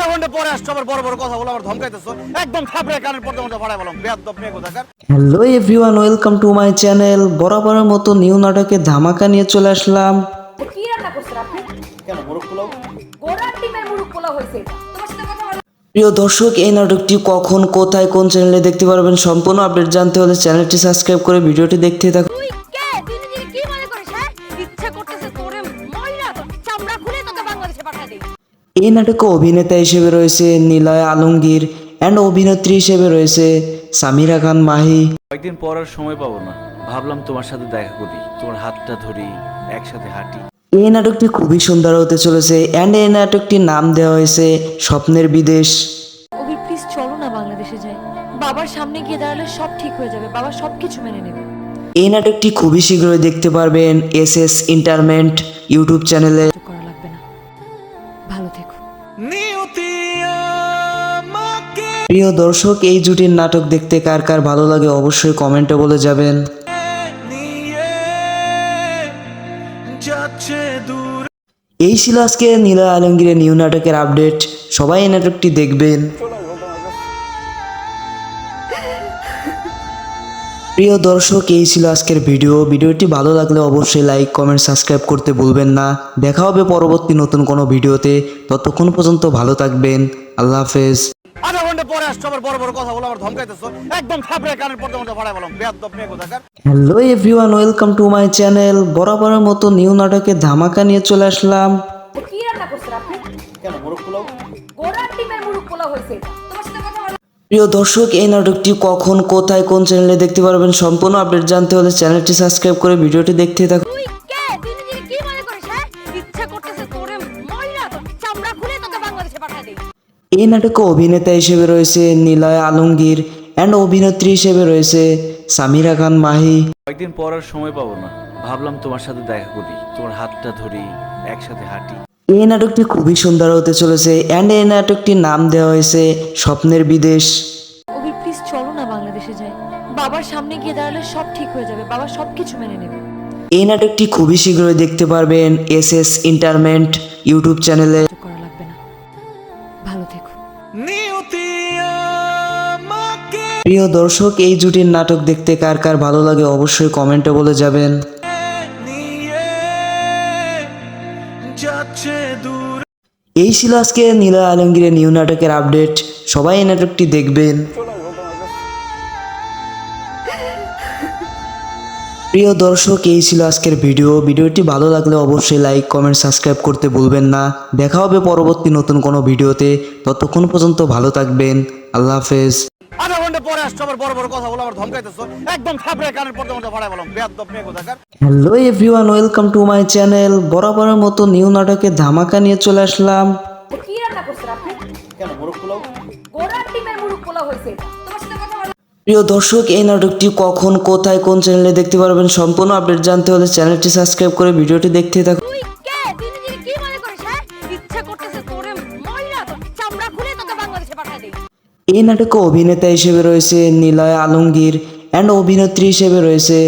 আধা ঘন্টা পরে আসছো, আবার বড় বড় কথা বলো, আবার ধমকাইতেছো, একদম থাপড়ে কানের পর্দা মতো ভাড়া বললাম, বেয়াদব মেয়ে কোথাকার। Hello everyone, welcome to my channel. বরাবরের মতো নিউ নাটকে ধামাকা নিয়ে চলে আসলাম। কি রান্না করছেন আপনি? কেন মোরগ পোলাও? গোড়ার ডিমের মুরগ পোলাও হয়েছে। তোমার সাথে কথা বলা প্রিয় দর্শক, এই নাটকটি কখন, কোথায়, কোন চ্যানেলে দেখতে পারবেন সম্পূর্ণ আপডেট জানতে হলে চ্যানেলটি সাবস্ক্রাইব করে ভিডিওটি দেখতে থাকুন। তুই কে? তুই নিজেকে কি মনে করিস? হ্যাঁ, ইচ্ছা করতেছে তোরে মইরা তোর চামড়া খুলে তোকে বাংলাদেশে পাঠিয়ে দেই। এই নাটকে অভিনেতা হিসেবে রয়েছে নিলয় আলমগীর অ্যান্ড অভিনেত্রী হিসেবে রয়েছে সামিরা খান মাহি। কয়েকদিন পর আর সময় পাবো না, ভাবলাম তোমার সাথে দেখা করি, তোমার হাতটা ধরি, একসাথে হাঁটি। এই নাটকটি খুবই সুন্দর হতে চলেছে অ্যান্ড এই নাটকটির নাম দেওয়া হয়েছে স্বপ্নের বিদেশ। অভি প্লিজ চলো না বাংলাদেশে যাই। বাবার সামনে গিয়ে দাঁড়ালে সব ঠিক হয়ে যাবে, বাবা সবকিছু মেনে নেবে। এই নাটকটি খুবই শীঘ্রই দেখতে পারবেন এসএস এন্টারটেইনমেন্ট ইউটিউব চ্যানেলে। করা লাগবে না, ভালো থেকো। প্রিয় দর্শক, এই জুটির নাটক দেখতে কার কার ভালো লাগে অবশ্যই কমেন্টে বলে যাবেন। এই ছিল আজকে নিলয় আলমগীরের নিউ নাটকের আপডেট। সবাই এই নাটকটি দেখবেন। প্রিয় দর্শক, এই ছিল আজকের ভিডিওটি ভালো লাগলে অবশ্যই লাইক, কমেন্ট, সাবস্ক্রাইব করতে ভুলবেন না। দেখা হবে পরবর্তী নতুন কোনো ভিডিওতে। ততক্ষণ পর্যন্ত ভালো থাকবেন। আল্লাহ হাফেজ। আধা ঘন্টা পরে আসছো, আবার বড় বড় কথা বলো, আবার ধমকাইতেছো, একদম থাপড়ে কানের পর্দা মতো ভাড়া বললাম, বেয়াদব মেয়ে কোথাকার। Hello everyone, welcome to my channel. বরাবরের মতো নিউ নাটকে ধামাকা নিয়ে চলে আসলাম। কি রান্না করছেন আপনি? কেন মোরগ পোলাও? গোড়ার ডিমের মুরগ পোলাও হয়েছে। তোমার সাথে কথা বলা প্রিয় দর্শক, এই নাটকটি কখন, কোথায়, কোন চ্যানেলে দেখতে পারবেন সম্পূর্ণ আপডেট জানতে হলে চ্যানেলটি সাবস্ক্রাইব করে ভিডিওটি দেখতে থাকুন। তুই কে? তুই নিজেকে কি মনে করিস? হ্যাঁ, ইচ্ছা করতেছে তোরে মইরা তোর চামড়া খুলে তোকে বাংলাদেশে পাঠিয়ে দেই। এই নাটকে অভিনেতা হিসেবে রয়েছে নিলয় আলমগীর অ্যান্ড অভিনেত্রী হিসেবে রয়েছে সামিরা খান মাহি। কয়েকদিন পর আর সময় পাবো না, ভাবলাম তোমার সাথে দেখা করি, তোমার হাতটা ধরি, একসাথে হাঁটি। এই নাটকটি খুবই সুন্দর হতে চলেছে অ্যান্ড এই নাটকটির নাম দেওয়া হয়েছে স্বপ্নের বিদেশ। অভি প্লিজ চলো না বাংলাদেশে যাই। বাবার সামনে গিয়ে দাঁড়ালে সব ঠিক হয়ে যাবে, বাবা সবকিছু মেনে নেবে। এই নাটকটি খুবই শীঘ্রই দেখতে পারবেন এসএস এন্টারটেইনমেন্ট ইউটিউব চ্যানেলে। করা লাগবে না, ভালো থেকো। প্রিয় দর্শক, এই জুটির নাটক দেখতে কার কার ভালো লাগে অবশ্যই কমেন্টে বলে যাবেন। এই ছিল আজকে নিলয় আলমগীরের নিউ নাটকের আপডেট। সবাই এই নাটকটি দেখবেন। প্রিয় দর্শক, এই ছিল আজকের ভিডিওটি ভালো লাগলে অবশ্যই লাইক, কমেন্ট, সাবস্ক্রাইব করতে ভুলবেন না। দেখা হবে পরবর্তী নতুন কোনো ভিডিওতে। ততক্ষণ পর্যন্ত ভালো থাকবেন। আল্লাহ হাফেজ। আধা ঘন্টা পরে আসছো, আবার বড় বড় কথা বলো, আবার ধমকাইতেছো, একদম থাপড়ে কানের পর্দা মতো ভাড়া বললাম, বেয়াদব মেয়ে কোথাকার। Hello everyone, welcome to my channel. বরাবরের মতো নিউ নাটকে ধামাকা নিয়ে চলে আসলাম। কি রান্না করছেন আপনি? কেন মোরগ পোলাও? গোড়ার ডিমের মুরগ পোলাও হয়েছে। তোমার সাথে কথা বলা প্রিয় দর্শক, এই নাটকটি কখন, কোথায়, কোন চ্যানেলে দেখতে পারবেন সম্পূর্ণ আপডেট জানতে হলে চ্যানেলটি সাবস্ক্রাইব করে ভিডিওটি দেখতে থাকুন। তুই কে? তুই নিজেকে কি মনে করিস? হ্যাঁ, ইচ্ছা করতেছে তোরে মইরা তোর চামড়া খুলে তোকে বাংলাদেশে পাঠিয়ে দেই। এই নাটকে অভিনেতা হিসেবে রয়েছে নিলয় আলমগীর অ্যান্ড অভিনেত্রী হিসেবে রয়েছে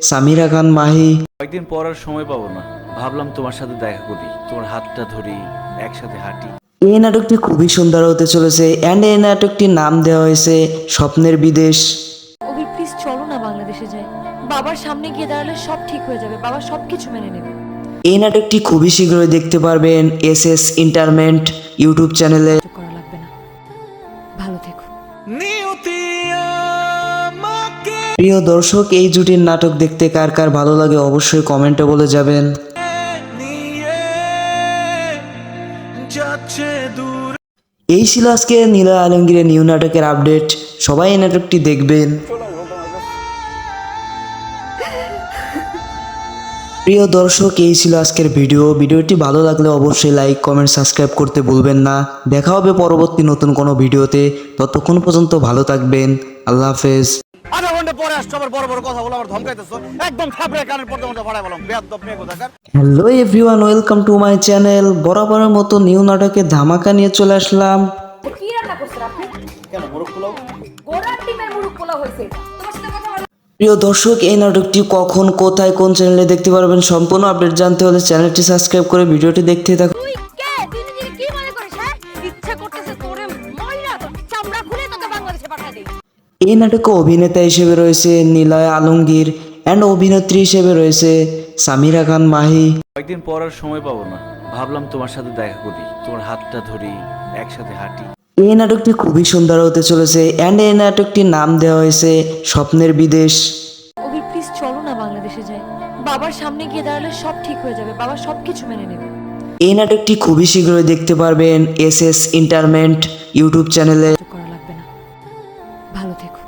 সামিরা খান মাহি। কয়েকদিন পর আর সময় পাবো না, ভাবলাম তোমার সাথে দেখা করি, তোমার হাতটা ধরি, একসাথে হাঁটি। এই নাটকটি খুবই সুন্দর হতে চলেছে অ্যান্ড এই নাটকটির নাম দেওয়া হয়েছে স্বপ্নের বিদেশ। অভি প্লিজ চলো না বাংলাদেশে যাই। বাবার সামনে গিয়ে দাঁড়ালে সব ঠিক হয়ে যাবে, বাবা সবকিছু মেনে নেবে। এই নাটকটি খুবই শীঘ্রই দেখতে পারবেন এসএস এন্টারটেইনমেন্ট ইউটিউব চ্যানেলে। করা লাগবে না, ভালো থেকো। প্রিয় দর্শক, এই জুটির নাটক দেখতে কার কার ভালো লাগে অবশ্যই কমেন্টে বলে যাবেন। এই ছিল আজকে নিলয় আলমগীরের নিউ নাটকের আপডেট। সবাই এই নাটকটি দেখবেন। প্রিয় দর্শক, এই ছিল আজকের ভিডিওটি ভালো লাগলে অবশ্যই লাইক, কমেন্ট, সাবস্ক্রাইব করতে ভুলবেন না। দেখা হবে পরবর্তী নতুন কোনো ভিডিওতে। ততক্ষণ পর্যন্ত ভালো থাকবেন। আল্লাহ হাফেজ। আধা ঘন্টা পরে আসছো, আবার বড় বড় কথা বলো, আবার ধমকাইতেছো, একদম থাপড়ে কানের পর্দা মতো ভাড়া বললাম, বেয়াদব মেয়ে কোথাকার। Hello everyone, welcome to my channel. বরাবরের মতো নিউ নাটকে ধামাকা নিয়ে চলে আসলাম। কি রান্না করছেন আপনি? কেন মোরগ পোলাও? গোড়ার ডিমের মুরগ পোলাও হয়েছে। তোমার সাথে কথা বলা প্রিয় দর্শক, এই নাটকটি কখন, কোথায়, কোন চ্যানেলে দেখতে পারবেন সম্পূর্ণ আপডেট জানতে হলে চ্যানেলটি সাবস্ক্রাইব করে ভিডিওটি দেখতে থাকুন। তুই কে? তুই নিজেকে কি মনে করিস? হ্যাঁ, ইচ্ছা করতেছে এই নাটকে অভিনেতা হিসেবে রয়েছে নিলয় আলমগীর অ্যান্ড অভিনেত্রী হিসেবে রয়েছে সামিরা খান মাহি। কয়েকদিন পর আর সময় পাবো না, ভাবলাম তোমার সাথে দেখা করি, তোমার হাতটা ধরি, একসাথে হাঁটি। এই নাটকটি খুবই সুন্দর হতে চলেছে অ্যান্ড এই নাটকটির নাম দেওয়া হয়েছে স্বপ্নের বিদেশ। অভি প্লিজ চলো না বাংলাদেশে যাই, বাবার সামনে গিয়ে দাঁড়ালে সব ঠিক হয়ে যাবে, বাবা সবকিছু মেনে নেবে। এই নাটকটি খুবই শীঘ্রই দেখতে পারবেন এসএস এন্টারটেইনমেন্ট ইউটিউব চ্যানেলে। করা লাগবে না, ভালো থেকো।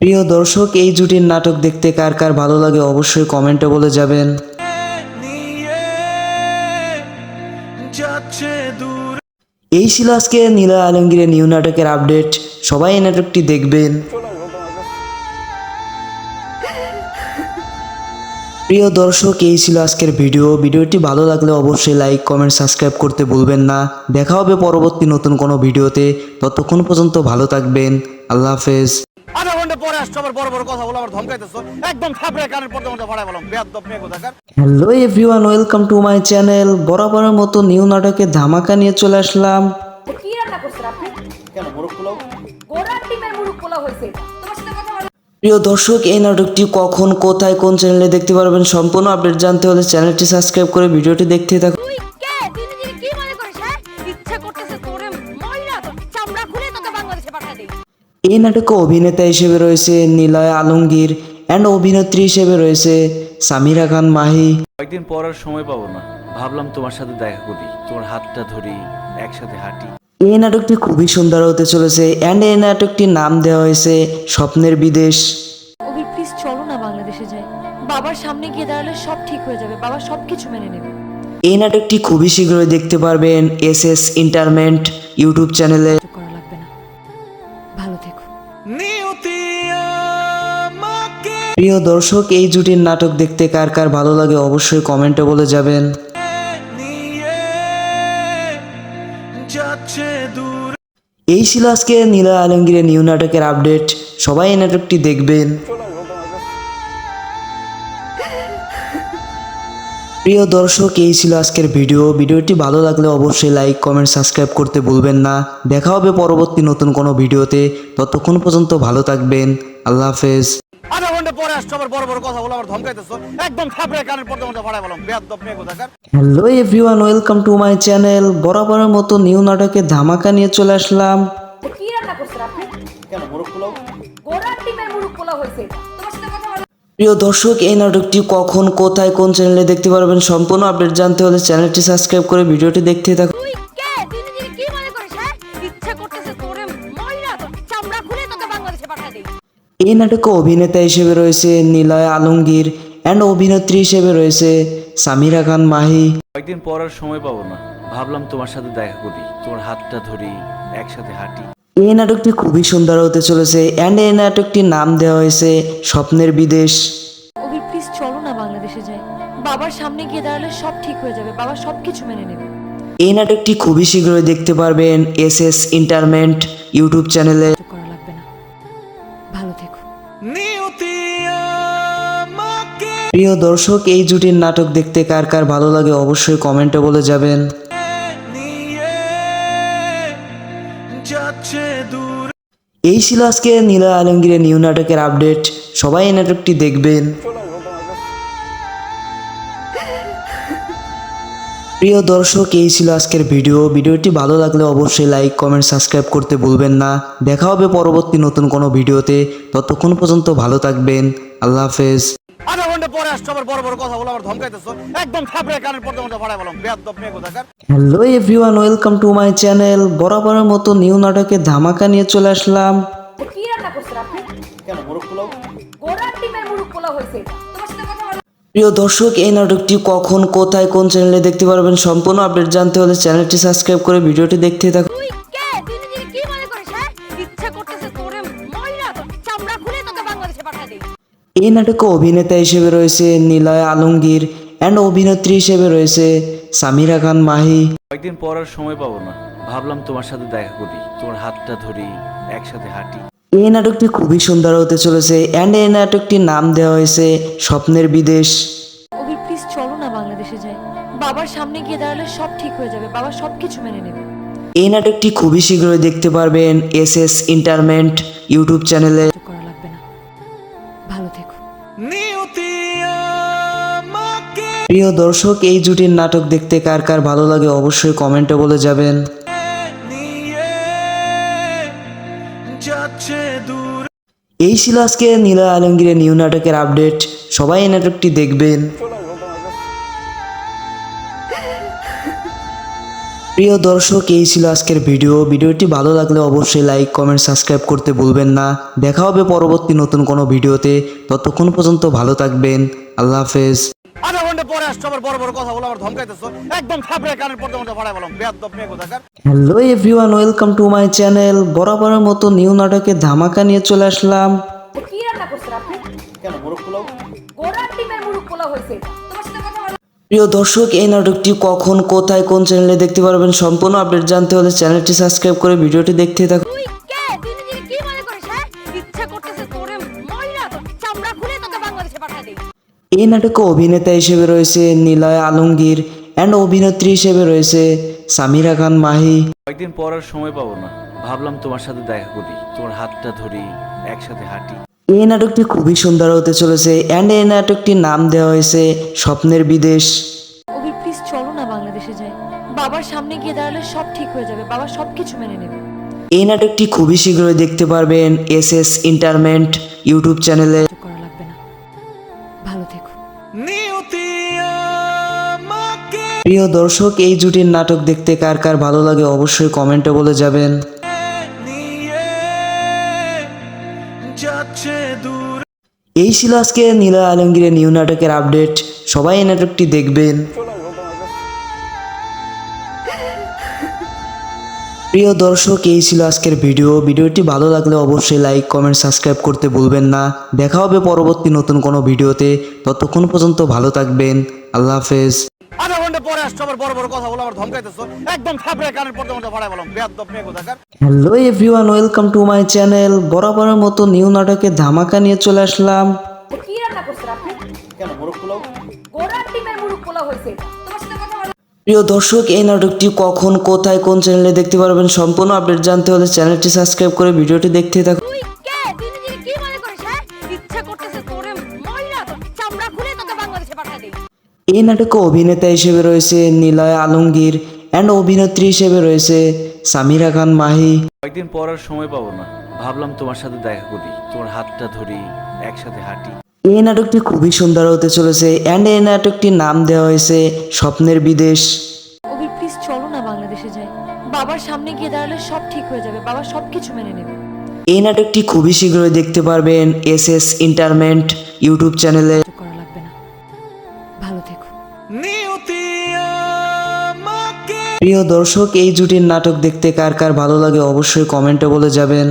প্রিয় দর্শক, এই জুটির নাটক দেখতে কার কার ভালো লাগে অবশ্যই কমেন্টে বলে যাবেন। এই ছিল আজকে নিলয় আলমগীরের নিউ নাটকের আপডেট। সবাই এই নাটকটি দেখবেন। প্রিয় দর্শক, এই ছিল আজকের ভিডিওটি ভালো লাগলে অবশ্যই লাইক কমেন্ট সাবস্ক্রাইব করতে ভুলবেন না। দেখা হবে পরবর্তী নতুন কোনো ভিডিওতে। ততক্ষণ পর্যন্ত ভালো থাকবেন। আল্লাহ হাফেজ। আধা ঘন্টা পরে আসছো, আবার বড় বড় কথা বলে আমার ধমকাইতেছো, একদম থাপড়ে কানের পর্দা মধ্যে ভাড়া বললাম বেয়াদব মেয়ে কোথাকার। Hello everyone, welcome to my channel. বরাবরের মতো নিউ নাটকের ধামাকা নিয়ে চলে আসলাম। কি রান্না করছেন আপনি? কেন মোরগ পোলাও? গোড়ার ডিমের মুরগ পোলাও হয়েছে। তোমার সাথে কথা বলা প্রিয় দর্শক, এই নাটকটি কখন কোথায় কোন চ্যানেলে দেখতে পারবেন সম্পূর্ণ আপডেট জানতে হলে চ্যানেলটি সাবস্ক্রাইব করে ভিডিওটি দেখতে থাকুন। তুই কে? তুই নিজেকে কি মনে করিস? হ্যাঁ, ইচ্ছা করতেছে তোরে মাইরা তোর চামড়া খুলে তোকে বাংলাদেশে পাঠায় দেই। এই নাটকে অভিনেতা হিসেবে রয়েছে নিলয় আলমগীর অ্যান্ড অভিনেত্রী হিসেবে রয়েছে সামিরা খান মাহি। কয়েকদিন পর আর সময় পাবো না, ভাবলাম তোমার সাথে দেখা করি, তোমার হাতটা ধরি, একসাথে হাঁটি। এই নাটকটি খুবই সুন্দর হতে চলেছে অ্যান্ড এই নাটকটির নাম দেওয়া হয়েছে স্বপ্নের বিদেশ। অভি প্লিজ চলো না বাংলাদেশে যাই, বাবার সামনে গিয়ে দাঁড়ালে সব ঠিক হয়ে যাবে, বাবা সবকিছু মেনে নেবে। এই নাটকটি খুবই শীঘ্রই দেখতে পারবেন এসএস এন্টারটেইনমেন্ট ইউটিউব চ্যানেলে। করা লাগবে না, ভালো থেকো। প্রিয় দর্শক, এই জুটির নাটক দেখতে কার কার ভালো লাগে অবশ্যই কমেন্টে বলে যাবেন। এই ছিল আজকে নিলয় আলমগীরের নিউ নাটকের আপডেট। সবাই এই নাটকটি দেখবেন। প্রিয় দর্শক, এই ছিল আজকের ভিডিওটি ভালো লাগলে অবশ্যই লাইক কমেন্ট সাবস্ক্রাইব করতে ভুলবেন না। দেখা হবে পরবর্তী নতুন কোনো ভিডিওতে। ততক্ষণ পর্যন্ত ভালো থাকবেন। আল্লাহ হাফেজ। আধা ঘন্টা পরে আসছো, আবার বড় বড় কথা বলে আমার ধমকাইতেছো, একদম থাপড়ে কানের পর্দা মধ্যে ভাড়া বললাম বেয়াদব মেয়ে কোথাকার। Hello everyone, welcome to my channel. বরাবরের মতো নিউ নাটকের ধামাকা নিয়ে চলে আসলাম। কি রান্না করছেন আপনি? কেন মোরগ পোলাও? গোড়ার ডিমের মুরগ পোলাও হয়েছে। তোমার সাথে কথা বলা প্রিয় দর্শক, এই নাটকটি কখন কোথায় কোন চ্যানেলে দেখতে পারবেন সম্পূর্ণ আপডেট জানতে হলে চ্যানেলটি সাবস্ক্রাইব করে ভিডিওটি দেখতে থাকুন। তুই কে? তুই নিজেকে কি মনে করিস? হ্যাঁ, ইচ্ছা করতেছে তোরে মাইরা তোর চামড়া খুলে তোকে বাংলাদেশে পাঠায় দেই। এই নাটকে অভিনেতা হিসেবে রয়েছে নিলয় আলমগীর অ্যান্ড অভিনেত্রী হিসেবে রয়েছে সামিরা খান মাহি। কয়েকদিন পর আর সময় পাবো না, ভাবলাম তোমার সাথে দেখা করি, তোমার হাতটা ধরি, একসাথে হাঁটি। এই নাটকটি খুবই সুন্দর হতে চলেছে অ্যান্ড এই নাটকটির নাম দেওয়া হয়েছে স্বপ্নের বিদেশ। অভি প্লিজ চলো না বাংলাদেশে যাই, বাবার সামনে গিয়ে দাঁড়ালে সব ঠিক হয়ে যাবে, বাবা সবকিছু মেনে নেবে। এই নাটকটি খুবই শীঘ্রই দেখতে পারবেন এসএস এন্টারটেইনমেন্ট ইউটিউব চ্যানেলে। করা লাগবে না, ভালো থেকো। প্রিয় দর্শক, এই জুটির নাটক দেখতে কার কার ভালো লাগে অবশ্যই কমেন্টে বলে যাবেন। এই ছিল আজকে নিলয় আলমগীরের নিউ নাটকের আপডেট। সবাই এই নাটকটি দেখবেন। প্রিয় দর্শক, এই ছিল আজকের ভিডিওটি ভালো লাগলে অবশ্যই লাইক কমেন্ট সাবস্ক্রাইব করতে ভুলবেন না। দেখা হবে পরবর্তী নতুন কোনো ভিডিওতে। ততক্ষণ পর্যন্ত ভালো থাকবেন। আল্লাহ হাফেজ। আধা ঘন্টা পরে আসছো, আবার বড় বড় কথা বলে আমার ধমকাইতেছো, একদম থাপড়ে কানের পর্দা মধ্যে ভাড়া বললাম বেয়াদব মেয়ে কোথাকার। Hello everyone, welcome to my channel. বরাবরের মতো নিউ নাটকের ধামাকা নিয়ে চলে আসলাম। কি রান্না করছেন আপনি? কেন মোরগ পোলাও? গোড়ার ডিমের মুরগ পোলাও হয়েছে। তোমার সাথে কথা বলা প্রিয় দর্শক, এই নাটকটি কখন কোথায় কোন চ্যানেলে দেখতে পারবেন সম্পূর্ণ আপডেট জানতে হলে চ্যানেলটি সাবস্ক্রাইব করে ভিডিওটি দেখতে থাকুন। তুই কে? তুই নিজেকে কি মনে করিস? হ্যাঁ, ইচ্ছা করতেছে তোরে মাইরা তোর চামড়া খুলে তোকে বাংলাদেশে পাঠায় দেই। এই নাটকে অভিনেতা হিসেবে রয়েছে নিলয় আলমগীর অ্যান্ড অভিনেত্রী হিসেবে রয়েছে সামিরা খান মাহি। কয়েকদিন পর আর সময় পাবো না, ভাবলাম তোমার সাথে দেখা করি, তোমার হাতটা ধরি, একসাথে হাঁটি। এই নাটকটি খুবই সুন্দর হতে চলেছে অ্যান্ড এই নাটকটির নাম দেওয়া হয়েছে স্বপ্নের বিদেশ। অভি প্লিজ চলো না বাংলাদেশে যাই, বাবার সামনে গিয়ে দাঁড়ালে সব ঠিক হয়ে যাবে, বাবা সবকিছু মেনে নেবে। এই নাটকটি খুবই শীঘ্রই দেখতে পারবেন এসএস এন্টারটেইনমেন্ট ইউটিউব চ্যানেলে। করা লাগবে না, ভালো থেকো। প্রিয় দর্শক, এই জুটির নাটক দেখতে কার কার ভালো লাগে অবশ্যই কমেন্টে বলে যাবেন। এই ছিল আজকে নীলা আলমগীরের নিউ নাটকের আপডেট। সবাই এই নাটকটি দেখবেন। প্রিয় দর্শক, এই ছিল আজকের ভিডিওটি ভালো লাগলে অবশ্যই লাইক কমেন্ট সাবস্ক্রাইব করতে ভুলবেন না। দেখা হবে পরবর্তী নতুন কোনো ভিডিওতে। ততক্ষণ পর্যন্ত ভালো থাকবেন। আল্লাহ হাফেজ। আধা ঘন্টা পরে আসছো, আবার বড় বড় কথা বলে আমার ধমকাইতেছো। একদম থাপড়ে কানের পর্দা মধ্যে ফাড়াই বললাম, বেয়াদব মেয়ে কোথাকার। Hello everyone, welcome to my channel. বরাবরের মতো নিউ নাটকের ধামাকা নিয়ে চলে আসলাম। কি রান্না করছেন আপনি? কেন মোরগ পোলাও? গোড়ার ডিমের মুরগ পোলাও হয়েছে। তোমার সাথে কথা বলা প্রিয় দর্শক, এই নাটকটি কখন কোথায় কোন চ্যানেলে দেখতে পারবেন সম্পূর্ণ আপডেট জানতে হলে চ্যানেলটি সাবস্ক্রাইব করে ভিডিওটি দেখতে থাকুন। তুই কে? তুই নিজেকে কি মনে করিস? হ্যাঁ, ইচ্ছা করতেছে তোরে ময়রা তোর চামড়া খুলে তোকে বাংলাদেশে পাঠিয়ে দেই। এই নাটকে অভিনেতা হিসেবে রয়েছে নীলা আলমগীর অ্যান্ড অভিনেত্রী হিসেবে রয়েছে সামিরা খান মাহি। কয়েকদিন পর আর সময় পাবো না, ভাবলাম তোমার সাথে দেখা করি, তোমার হাতটা ধরি, একসাথে হাঁটি। এই নাটকটি খুবই সুন্দর হতে চলেছে অ্যান্ড এই নাটকটির নাম দেওয়া হয়েছে স্বপ্নের বিদেশ। অভি প্লিজ চলো না বাংলাদেশে যাই। বাবার সামনে গিয়ে দাঁড়ালে সব ঠিক হয়ে যাবে, বাবা সব কিছু মেনে নেবে। এই নাটকটি খুবই শীঘ্রই দেখতে পারবেন এসএস এন্টারটেইনমেন্ট ইউটিউব চ্যানেলে। করা লাগবে না, ভালো থেকো। প্রিয় দর্শক, এই জুটির নাটক দেখতে কার কার ভালো লাগে অবশ্যই কমেন্টে বলে যাবেন। এই ছিল আজকে নীলা আলমগীরের নিউ নাটকের আপডেট। সবাই এই নাটকটি দেখবেন। প্রিয় দর্শক, এই ছিল আজকের ভিডিওটি ভালো লাগলে অবশ্যই লাইক কমেন্ট সাবস্ক্রাইব করতে ভুলবেন না। দেখা হবে পরবর্তী নতুন কোনো ভিডিওতে। ততক্ষণ পর্যন্ত ভালো থাকবেন। আল্লাহ হাফেজ। আধা ঘন্টা পরে আসছো, আবার বড় বড় কথা বলে আমার ধমকাইতেছো। একদম থাপড়ে কানের পর্দা মধ্যে ফাড়াই বললাম, বেয়াদব মেয়ে কোথাকার। Hello everyone, welcome to my channel. বরাবরের মতো নিউ নাটকের ধামাকা নিয়ে চলে আসলাম। কি রান্না করছেন আপনি? কেন মোরগ পোলাও? গোড়ার ডিমের মুরগ পোলাও হয়েছে। তোমার সাথে কথা বলা প্রিয় দর্শক, এই নাটকটি কখন কোথায় কোন চ্যানেলে দেখতে পারবেন সম্পূর্ণ আপডেট জানতে হলে চ্যানেলটি সাবস্ক্রাইব করে ভিডিওটি দেখতে থাকুন। তুই কে? তুই নিজেকে কি মনে করিস? হ্যাঁ, ইচ্ছা করতেছে তোরে ময়রা তোর চামড়া খুলে তোকে বাংলাদেশে পাঠিয়ে দেই। এই নাটকে অভিনেতা হিসেবে রয়েছে নীলা আলমগীর অ্যান্ড অভিনেত্রী হিসেবে রয়েছে সামিরা খান মাহি। কয়েকদিন পর আর সময় পাবো না, ভাবলাম তোমার সাথে দেখা করি, তোমার হাতটা ধরি, একসাথে হাঁটি। এই নাটকটি খুবই সুন্দর হতে চলেছে অ্যান্ড এই নাটকটির নাম দেওয়া হয়েছে স্বপ্নের বিদেশ। অভি প্লিজ চলো না বাংলাদেশে যাই। বাবার সামনে গিয়ে দাঁড়ালে সব ঠিক হয়ে যাবে, বাবা সব কিছু মেনে নেবে। এই নাটকটি খুবই শীঘ্রই দেখতে পারবেন এসএস এন্টারটেইনমেন্ট ইউটিউব চ্যানেলে। করা লাগবে না, ভালো থেকো। প্রিয় দর্শক, এই জুটির নাটক দেখতে কার কার ভালো লাগে অবশ্যই কমেন্টে বলে যাবেন।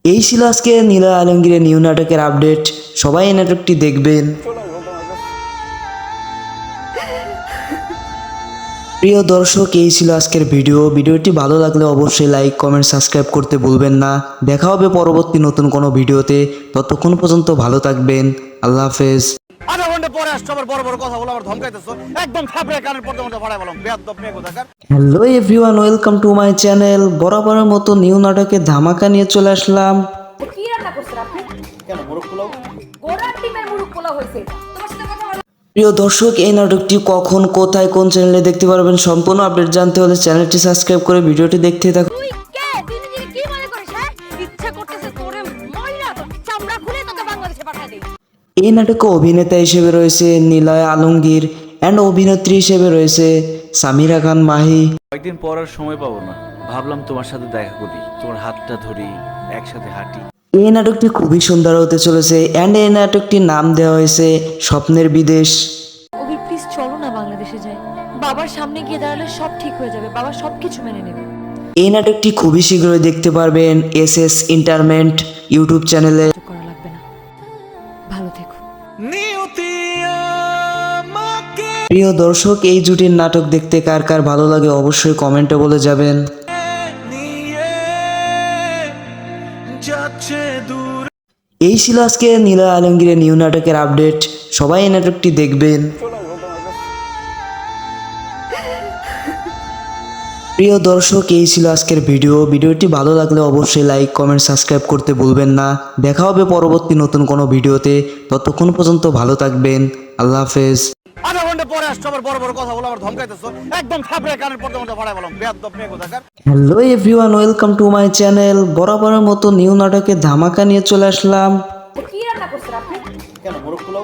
এই ছিল আজকে নীলা আলমগীরের নিউ নাটকের আপডেট। সবাই এই নাটকটি দেখবেন। প্রিয় দর্শক, এই ছিল আজকের ভিডিওটি ভালো লাগলে অবশ্যই লাইক কমেন্ট সাবস্ক্রাইব করতে ভুলবেন না। দেখা হবে পরবর্তী নতুন কোনো ভিডিওতে। ততক্ষণ পর্যন্ত ভালো থাকবেন। আল্লাহ হাফেজ। আধা ঘন্টা পরে আসছো, আবার বড় বড় কথা বলে আমার ধমকাইতেছো। একদম থাপড়ে কানের পর্দা মধ্যে ফাড়াই বললাম, বেয়াদব মেয়ে কোথাকার। Hello everyone, welcome to my channel. বরাবরের মতো নিউ নাটকের ধামাকা নিয়ে চলে আসলাম। কি রান্না করছেন আপনি? কেন মোরগ পোলাও? গোড়ার ডিমের মুরগ পোলাও হয়েছে। তোমার সাথে কথা বলা প্রিয় দর্শক, এই নাটকটি কখন কোথায় কোন চ্যানেলে দেখতে পারবেন সম্পূর্ণ আপডেট জানতে হলে চ্যানেলটি সাবস্ক্রাইব করে ভিডিওটি দেখতে থাকুন। তুই কে? তুই নিজেকে কি মনে করিস? হ্যাঁ, ইচ্ছা করতেছে তোরে ময়রা তোর চামড়া খুলে তোকে বাংলাদেশে পাঠিয়ে দেই। এই নাটকে অভিনেতা হিসেবে রয়েছে নীলা আলমগীর অ্যান্ড অভিনেত্রী হিসেবে রয়েছে সামিরা খান মাহি। কয়েকদিন পর আর সময় পাবো না, ভাবলাম তোমার সাথে দেখা করি, তোমার হাতটা ধরি, একসাথে হাঁটি। এই নাটকটি খুবই সুন্দর হতে চলেছে অ্যান্ড এই নাটকটির নাম দেওয়া হয়েছে স্বপ্নের বিদেশ। অভি প্লিজ চলো না বাংলাদেশে যাই। বাবার সামনে গিয়ে দাঁড়ালে সব ঠিক হয়ে যাবে, বাবা সব কিছু মেনে নেবে। এই নাটকটি খুবই শীঘ্রই দেখতে পারবেন এসএস এন্টারটেইনমেন্ট ইউটিউব চ্যানেলে। করা লাগবে না, ভালো থেকো। প্রিয় দর্শক, এই জুটির নাটক দেখতে কার কার ভালো লাগে অবশ্যই কমেন্টে বলে যাবেন। এই ছিল আজকে নীলা আলমগীরের নিউ নাটকের আপডেট। সবাই এই নাটকটি দেখবেন। প্রিয় দর্শক, এই ছিল আজকের ভিডিওটি ভালো লাগলে অবশ্যই লাইক কমেন্ট সাবস্ক্রাইব করতে ভুলবেন না। দেখা হবে পরবর্তী নতুন কোনো ভিডিওতে। ততক্ষণ পর্যন্ত ভালো থাকবেন। আল্লাহ হাফেজ। আধা ঘন্টা পরে আসছো, আবার বড় বড় কথা বলে আমার ধমকাইতেছো। একদম থাপড়ে কানের পর্দা মধ্যে ফাড়াই বললাম, বেয়াদব মেয়ে কোথাকার। Hello everyone, welcome to my channel. বরাবরের মতো নিউ নাটকে ধামাকা নিয়ে চলে আসলাম। কি রান্না করছেন আপনি? কেন মোরগ পোলাও?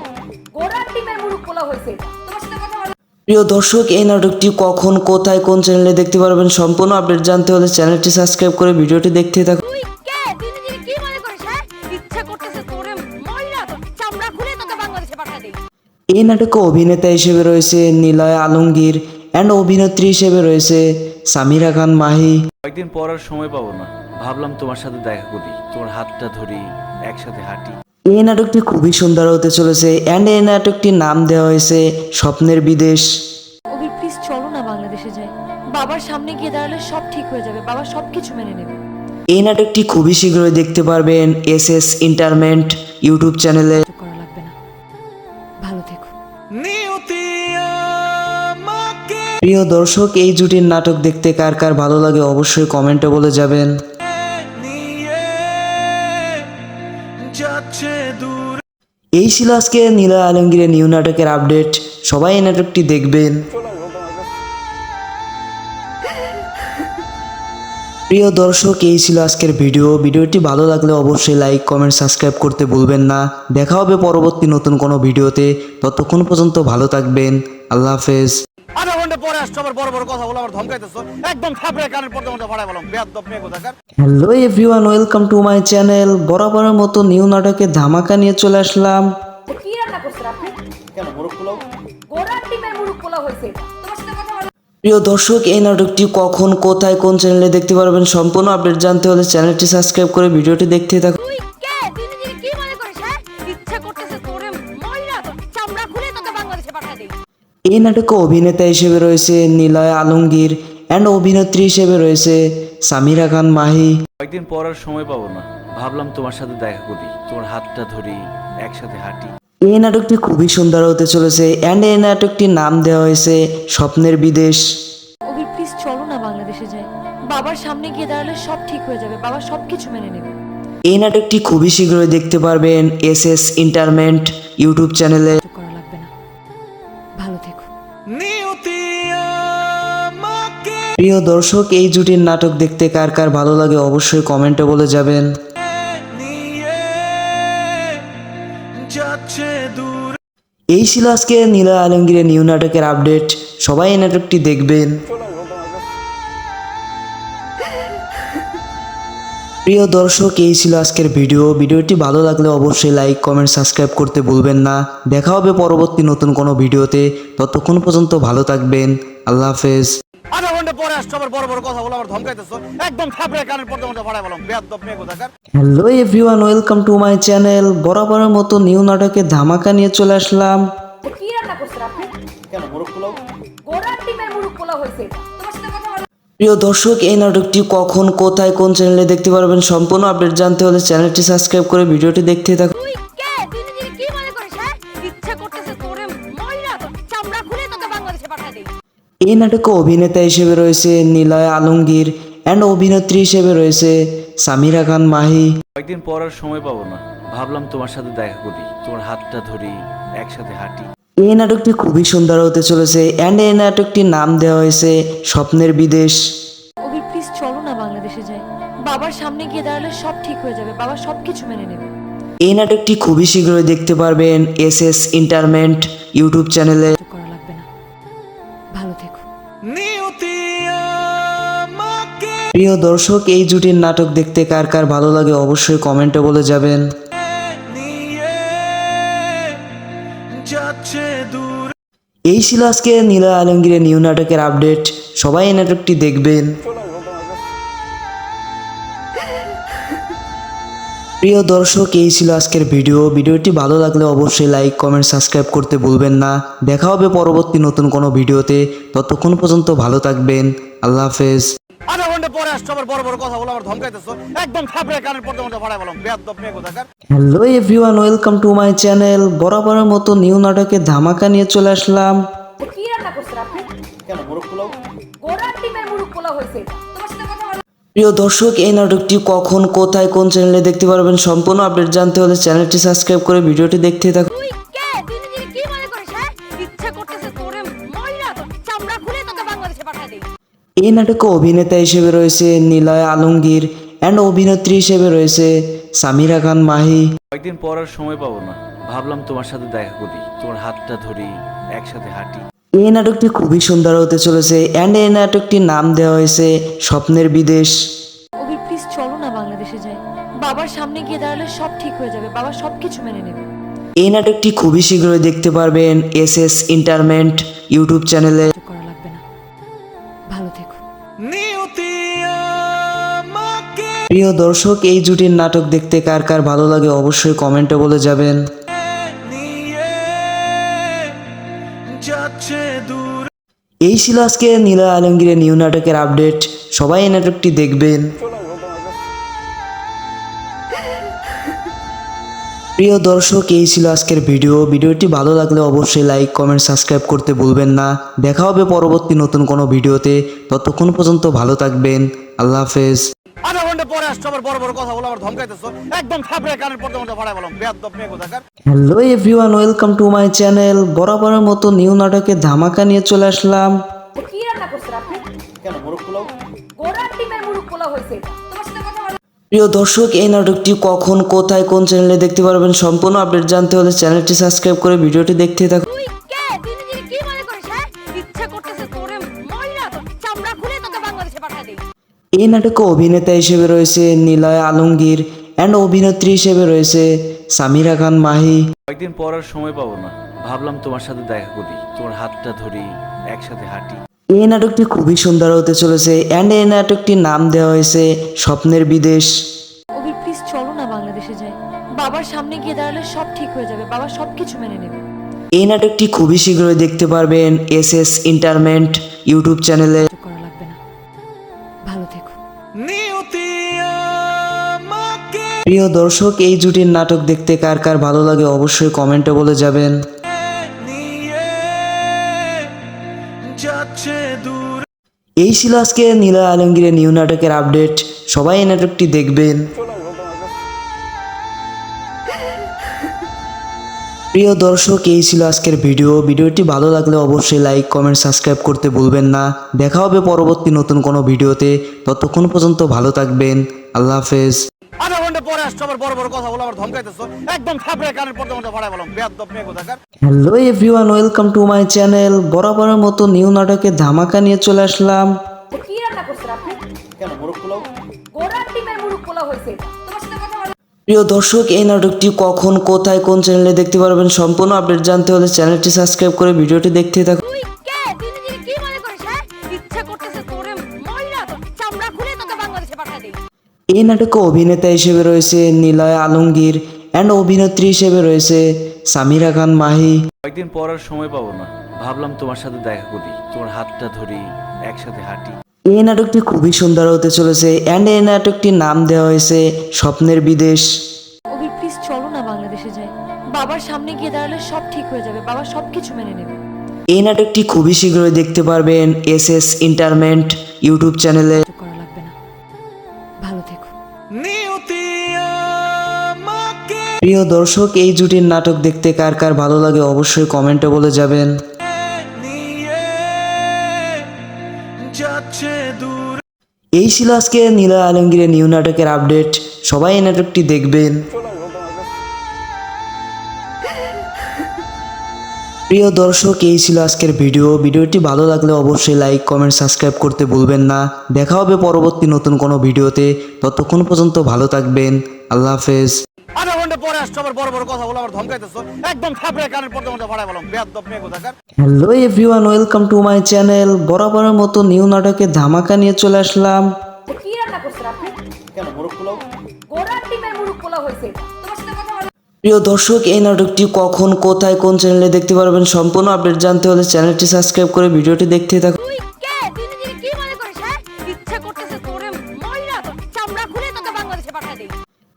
গোড়ার ডিমের মুরগ পোলাও হয়েছে। তোমার সাথে কথা বলা প্রিয় দর্শক, এই নাটকটি কখন কোথায় কোন চ্যানেলে দেখতে পারবেন সম্পূর্ণ আপডেট জানতে হলে চ্যানেলটি সাবস্ক্রাইব করে ভিডিওটি দেখতে থাকুন। তুই কে? তুই নিজেকে কি মনে করিস? হ্যাঁ, ইচ্ছা করতেছে তোরে মাইরা তোর চামড়া খুলে তোকে বাংলাদেশে পাঠায় দেই। এই নাটকে অভিনেতা হিসেবে রয়েছে নিলয় আলমগীর অ্যান্ড অভিনেত্রী হিসেবে রয়েছে সামিরা খান মাহি। কয়েকদিন পর আর সময় পাবো না, ভাবলাম তোমার সাথে দেখা করি, তোমার হাতটা ধরি, একসাথে হাঁটি। এই নাটকটি খুবই সুন্দর হতে চলেছে অ্যান্ড এই নাটকটির নাম দেওয়া হয়েছে স্বপ্নের বিদেশ। অভি প্লিজ চলো না বাংলাদেশে যাই। বাবার সামনে গিয়ে দাঁড়ালে সব ঠিক হয়ে যাবে, বাবা সবকিছু মেনে নেবে। এই নাটকটি খুবই শীঘ্রই দেখতে পারবেন এসএস এন্টারটেইনমেন্ট ইউটিউব চ্যানেলে। করা লাগবে না, ভালো থেকো। প্রিয় দর্শক, এই জুটির নাটক দেখতে কার কার ভালো লাগে অবশ্যই কমেন্টে বলে যাবেন। এই ছিল আজকে নিলয় আলমগীরের নিউ নাটকের আপডেট। সবাই এই নাটকটি দেখবেন। প্রিয় দর্শক, এই ছিল আজকের ভিডিওটি ভালো লাগলে অবশ্যই লাইক কমেন্ট সাবস্ক্রাইব করতে ভুলবেন না। দেখা হবে পরবর্তী নতুন কোনো ভিডিওতে। ততক্ষণ পর্যন্ত ভালো থাকবেন। আল্লাহ হাফেজ। আধা ঘন্টা পরে আসছো, আবার বড় বড় কথা বলে আমার ধমকাইতেছো। একদম থাপড়ে কানের পর্দা মধ্যে ফাড়াই বললাম, বেয়াদব মেয়ে কোথাকার। Hello everyone, welcome to my channel. বরাবরের মতো নিউ নাটকে ধামাকা নিয়ে চলে আসলাম। কি রান্না করছেন আপনি? কেন মোরগ পোলাও? গোড়ার ডিমের মুরগ পোলাও হয়েছে। তোমার সাথে কথা বলা প্রিয় দর্শক, এই নাটকটি কখন কোথায় কোন চ্যানেলে দেখতে পারবেন সম্পূর্ণ আপডেট জানতে হলে চ্যানেলটি সাবস্ক্রাইব করে ভিডিওটি দেখতে থাকুন। তুই কে? তুই নিজেকে কি মনে করিস? হ্যাঁ, ইচ্ছা করতেছে তোরে মাইরা তোর চামড়া খুলে তোকে বাংলাদেশে পাঠায় দেই। এই নাটকে অভিনেতা হিসেবে রয়েছে নিলয় আলমগীর অ্যান্ড অভিনেত্রী হিসেবে রয়েছে সামিরা খান মাহি। কয়েকদিন পর আর সময় পাবো না, ভাবলাম তোমার সাথে দেখা করি, তোমার হাতটা ধরি, একসাথে হাঁটি। এই নাটকটি খুবই সুন্দর হতে চলেছে অ্যান্ড এই নাটকটির নাম দেওয়া হয়েছে স্বপ্নের বিদেশ। অভি প্লিজ চলো না বাংলাদেশে যাই। বাবার সামনে গিয়ে দাঁড়ালে সব ঠিক হয়ে যাবে, বাবা সবকিছু মেনে নেবে। এই নাটকটি খুবই শীঘ্রই দেখতে পারবেন এসএস এন্টারটেইনমেন্ট ইউটিউব চ্যানেলে। করা লাগবে না, ভালো থেকো। প্রিয় দর্শক, এই জুটির নাটক দেখতে কার কার ভালো লাগে অবশ্যই কমেন্টে বলে যাবেন। এই ছিল আজকে নিলয় আলমগীরের নিউ নাটকের আপডেট। সবাই এই নাটকটি দেখবেন। প্রিয় দর্শক, এই ছিল আজকের ভিডিওটি ভালো লাগলে অবশ্যই লাইক কমেন্ট সাবস্ক্রাইব করতে ভুলবেন না। দেখা হবে পরবর্তী নতুন কোনো ভিডিওতে। ততক্ষণ পর্যন্ত ভালো থাকবেন। আল্লাহ হাফেজ। আধা ঘন্টা পরে আসছো, আবার বড় বড় কথা বলে আমার ধমকাইতেছো। একদম থাপড়ে কানের পর্দা মধ্যে ফাড়াই বললাম, বেয়াদব মেয়ে কোথাকার। Hello everyone, welcome to my channel. বরাবরের মতো নিউ নাটকে ধামাকা নিয়ে চলে আসলাম। কি রান্না করছেন আপনি? কেন মোরগ পোলাও? গোড়ার ডিমের মুরগ পোলাও হয়েছে। তোমার সাথে কথা বলা প্রিয় দর্শক, এই নাটকটি কখন কোথায় কোন চ্যানেলে দেখতে পারবেন সম্পূর্ণ আপডেট জানতে হলে চ্যানেলটি সাবস্ক্রাইব করে ভিডিওটি দেখতে থাকুন। তুই কে? তুই নিজেকে কি মনে করিস? হ্যাঁ, ইচ্ছা করতেছে তোরে মাইরা তোর চামড়া খুলে তোকে বাংলাদেশে পাঠায় দেই। এই নাটকে অভিনেতা হিসেবে রয়েছে নিলয় আলমগীর অ্যান্ড অভিনেত্রী হিসেবে রয়েছে সামিরা খান মাহি। কয়েকদিন পর আর সময় পাবো না, ভাবলাম তোমার সাথে দেখা করি, তোমার হাতটা ধরি, একসাথে হাঁটি। এই নাটকটি খুবই সুন্দর হতে চলেছে অ্যান্ড এই নাটকটির নাম দেওয়া হয়েছে স্বপ্নের বিদেশ। অভি প্লিজ চলো না বাংলাদেশে যাই। বাবার সামনে গিয়ে দাঁড়ালে সব ঠিক হয়ে যাবে, বাবা সবকিছু মেনে নেবে। এই নাটকটি খুবই শীঘ্রই দেখতে পারবেন এসএস এন্টারটেইনমেন্ট ইউটিউব চ্যানেলে। করা লাগবে না, ভালো থেকো। প্রিয় দর্শক, এই জুটির নাটক দেখতে কার কার ভালো লাগে অবশ্যই কমেন্টে বলে যাবেন। এই ছিল আজকে নিলয় আলমগীরের নিউ নাটকের আপডেট। সবাই এই নাটকটি দেখবেন। প্রিয় দর্শক, এই ছিল আজকের ভিডিওটি ভালো লাগলে অবশ্যই লাইক কমেন্ট সাবস্ক্রাইব করতে ভুলবেন না। দেখা হবে পরবর্তী নতুন কোনো ভিডিওতে। ততক্ষণ পর্যন্ত ভালো থাকবেন। আল্লাহ হাফেজ। আধা ঘন্টা পরে আসছো, আবার বড় বড় কথা বলে আমার ধমকাইতেছো। একদম থাপড়ে কানের পর্দা মধ্যে ফাড়াই বললাম, বেয়াদব মেয়ে কোথাকার। Hello everyone, welcome to my channel. বরাবরের মতো নিউ নাটকে ধামাকা নিয়ে চলে আসলাম। কি রান্না করছেন আপনি? কেন মোরগ পোলাও? গোড়ার ডিমের মুরগ পোলাও হয়েছে। প্রিয় দর্শক, এই নাটকটি কখন, কোথায়, কোন চ্যানেলে দেখতে পারবেন সম্পূর্ণ আপডেট জানতে হলে চ্যানেলটি সাবস্ক্রাইব করে ভিডিওটি দেখতে থাকুন। তুই কে? তুই নিজেকে কি মনে করিস? হ্যাঁ, ইচ্ছা করতেছে তোরে মাইরা তোর চামড়া খুলে তোকে বাংলাদেশে পাঠায় দেই। এই নাটকে অভিনেতা হিসেবে রয়েছে নিলয় আলমগীর অ্যান্ড অভিনেত্রী হিসেবে রয়েছে সামিরা খান মাহি। কয়েকদিন পর আর সময় পাবো না, ভাবলাম তোমার সাথে দেখা করি, তোমার হাতটা ধরি, একসাথে হাঁটি। এই নাটকটি খুবই সুন্দর হতে চলেছে অ্যান্ড এই নাটকটির নাম দেওয়া হয়েছে স্বপ্নের বিদেশ। অভি প্লিজ চলো না বাংলাদেশে যাই। বাবার সামনে গিয়ে দাঁড়ালে সব ঠিক হয়ে যাবে, বাবা সবকিছু মেনে নেবে। এই নাটকটি খুবই শীঘ্রই দেখতে পারবেন এসএস এন্টারটেইনমেন্ট ইউটিউব চ্যানেলে। কিছু করা লাগবে না, ভালো থেকো। প্রিয় দর্শক, এই জুটির নাটক দেখতে কার কার ভালো লাগে অবশ্যই কমেন্টে বলে যাবেন। এই ছিল আজকে নিলয় আলমগীরের নিউ নাটকের আপডেট। সবাই এই নাটকটি দেখবেন। প্রিয় দর্শক, এই ছিল আজকের ভিডিওটি ভালো লাগলে অবশ্যই লাইক কমেন্ট সাবস্ক্রাইব করতে ভুলবেন না। দেখা হবে পরবর্তী নতুন কোনো ভিডিওতে। ততক্ষণ পর্যন্ত ভালো থাকবেন। আল্লাহ হাফেজ। আধা ঘন্টা পরে আসছো, আবার বড় বড় কথা বলে আমার ধমকাইতেছো। একদম থাপড়ে কানের পর্দা মধ্যে ভাড়া বললাম, বেয়াদব মেয়ে কোথাকার। Hello everyone, welcome to my channel. বরাবরের মতো নিউ নাটকের ধামাকা নিয়ে চলে আসলাম। কি রান্না করছেন আপনি? কেন মোরগ পোলাও? গোড়ার ডিমের মুরগ পোলাও হয়েছে। তোমার সাথে কথা বলা প্রিয় দর্শক, এই নাটকটি কখন, কোথায়, কোন চ্যানেলে দেখতে পারবেন সম্পূর্ণ আপডেট জানতে হলে চ্যানেলটি সাবস্ক্রাইব করে ভিডিওটি দেখতে থাকুন। তুই কে? তুই নিজেকে কি মনে করিস? হ্যাঁ, ইচ্ছা করতেছে তোরে মাইরা তোর চামড়া খুলে তোকে বাংলাদেশে পাঠায় দেই। এই নাটকে অভিনেতা হিসেবে রয়েছে নিলয় আলমগীর অ্যান্ড অভিনেত্রী হিসেবে রয়েছে সামিরা খান মাহি। কয়েকদিন পর আর সময় পাবো না, ভাবলাম তোমার সাথে দেখা করি, তোমার হাতটা ধরি, একসাথে হাঁটি। এই নাটকটি খুবই সুন্দর হতে চলেছে অ্যান্ড এই নাটকটির নাম দেওয়া হয়েছে স্বপ্নের বিদেশ। অভি প্লিজ চলো না বাংলাদেশে যাই। বাবার সামনে গিয়ে দাঁড়ালে সব ঠিক হয়ে যাবে, বাবা সবকিছু মেনে নেবে। এই নাটকটি খুবই শীঘ্রই দেখতে পারবেন এসএস এন্টারটেইনমেন্ট ইউটিউব চ্যানেলে। কিছু করা লাগবে না, ভালো থেকো। প্রিয় দর্শক, এই জুটির নাটক দেখতে কার কার ভালো লাগে অবশ্যই কমেন্টে বলে যাবেন। এই ছিল আজকে নিলয় আলমগীরের নিউ নাটকের আপডেট। সবাই এই নাটকটি দেখবেন। প্রিয় দর্শক, এই ছিল আজকের ভিডিওটি ভালো লাগলে অবশ্যই লাইক কমেন্ট সাবস্ক্রাইব করতে ভুলবেন না। দেখা হবে পরবর্তী নতুন কোনো ভিডিওতে। ততক্ষণ পর্যন্ত ভালো থাকবেন। আল্লাহ হাফেজ। আধা ঘন্টা পরে আসছো, আবার বড় বড় কথা বলে আমার ধমকাইতেছো। একদম থাপড়ে কানের পর্দা মধ্যে ভাড়া বললাম, বেয়াদব মেয়ে কোথাকার। Hello everyone, welcome to my channel. বরাবরের মতো নিউ নাটকের ধামাকা নিয়ে চলে আসলাম। কি রান্না করছেন আপনি? কেন মোরগ পোলাও? গোড়ার ডিমের মুরগ পোলাও হয়েছে। তোমার সাথে কথা বলা প্রিয় দর্শক, এই নাটকটি কখন, কোথায়, কোন চ্যানেলে দেখতে পারবেন সম্পূর্ণ আপডেট জানতে হলে চ্যানেলটি সাবস্ক্রাইব করে ভিডিওটি দেখতে থাকুন। তুই কে? তুই নিজেকে কি মনে করিস? হ্যাঁ, ইচ্ছা করতেছে তোরে মাইরা তোর চামড়া খুলে তোকে বাংলাদেশে পাঠায় দেই। এই নাটকে অভিনেতা হিসেবে রয়েছে নিলয় আলমগীর অ্যান্ড অভিনেত্রী হিসেবে রয়েছে সামিরা খান মাহি। কয়েকদিন পর আর সময় পাবো না, ভাবলাম তোমার সাথে দেখা করি, তোমার হাতটা ধরি, একসাথে হাঁটি। এই নাটকটি খুবই সুন্দর হতে চলেছে অ্যান্ড এই নাটকটির নাম দেওয়া হয়েছে স্বপ্নের বিদেশ। অভি প্লিজ চলো না বাংলাদেশে যাই। বাবার সামনে গিয়ে দাঁড়ালে সব ঠিক হয়ে যাবে, বাবা সবকিছু মেনে নেবে। এই নাটকটি খুবই শীঘ্রই দেখতে পারবেন এসএস এন্টারটেইনমেন্ট ইউটিউব চ্যানেলে। কিছু করা লাগবে না, ভালো থেকো। প্রিয় দর্শক, এই জুটির নাটক দেখতে কার কার ভালো লাগে অবশ্যই কমেন্টে বলে যাবেন। এই ছিল আজকে নিলয় আলমগীরের নিউ নাটকের আপডেট। সবাই এই নাটকটি দেখবেন। প্রিয় দর্শক, এই ছিল আজকের ভিডিওটি ভালো লাগলে অবশ্যই লাইক কমেন্ট সাবস্ক্রাইব করতে ভুলবেন না। দেখা হবে পরবর্তী নতুন কোনো ভিডিওতে। ততক্ষণ পর্যন্ত ভালো থাকবেন। আল্লাহ হাফেজ। আধা ঘন্টা পরে আসছো, আবার বড় বড় কথা বলে আমার ধমকাইতেছো। একদম থাপড়ে কানের পর্দা মধ্যে ভাড়া বললাম, বেয়াদব মেয়ে কোথাকার। Hello everyone, welcome to my channel. বরাবরের মতো নিউ নাটকের ধামাকা নিয়ে চলে আসলাম। কি রান্না করছেন আপনি? কেন মোরগ পোলাও? গোড়ার ডিমের মুরগ পোলাও হয়েছে। তোমার সাথে কথা বলা প্রিয় দর্শক, এই নাটকটি কখন, কোথায়, কোন চ্যানেলে দেখতে পারবেন সম্পূর্ণ আপডেট জানতে হলে চ্যানেলটি সাবস্ক্রাইব করে ভিডিওটি দেখতে থাকুন। তুই কে? তুই নিজেকে কি মনে করিস? হ্যাঁ, ইচ্ছা করতেছে তোরে মাইরা তোর চামড়া খুলে তোকে বাংলাদেশে পাঠায় দেই।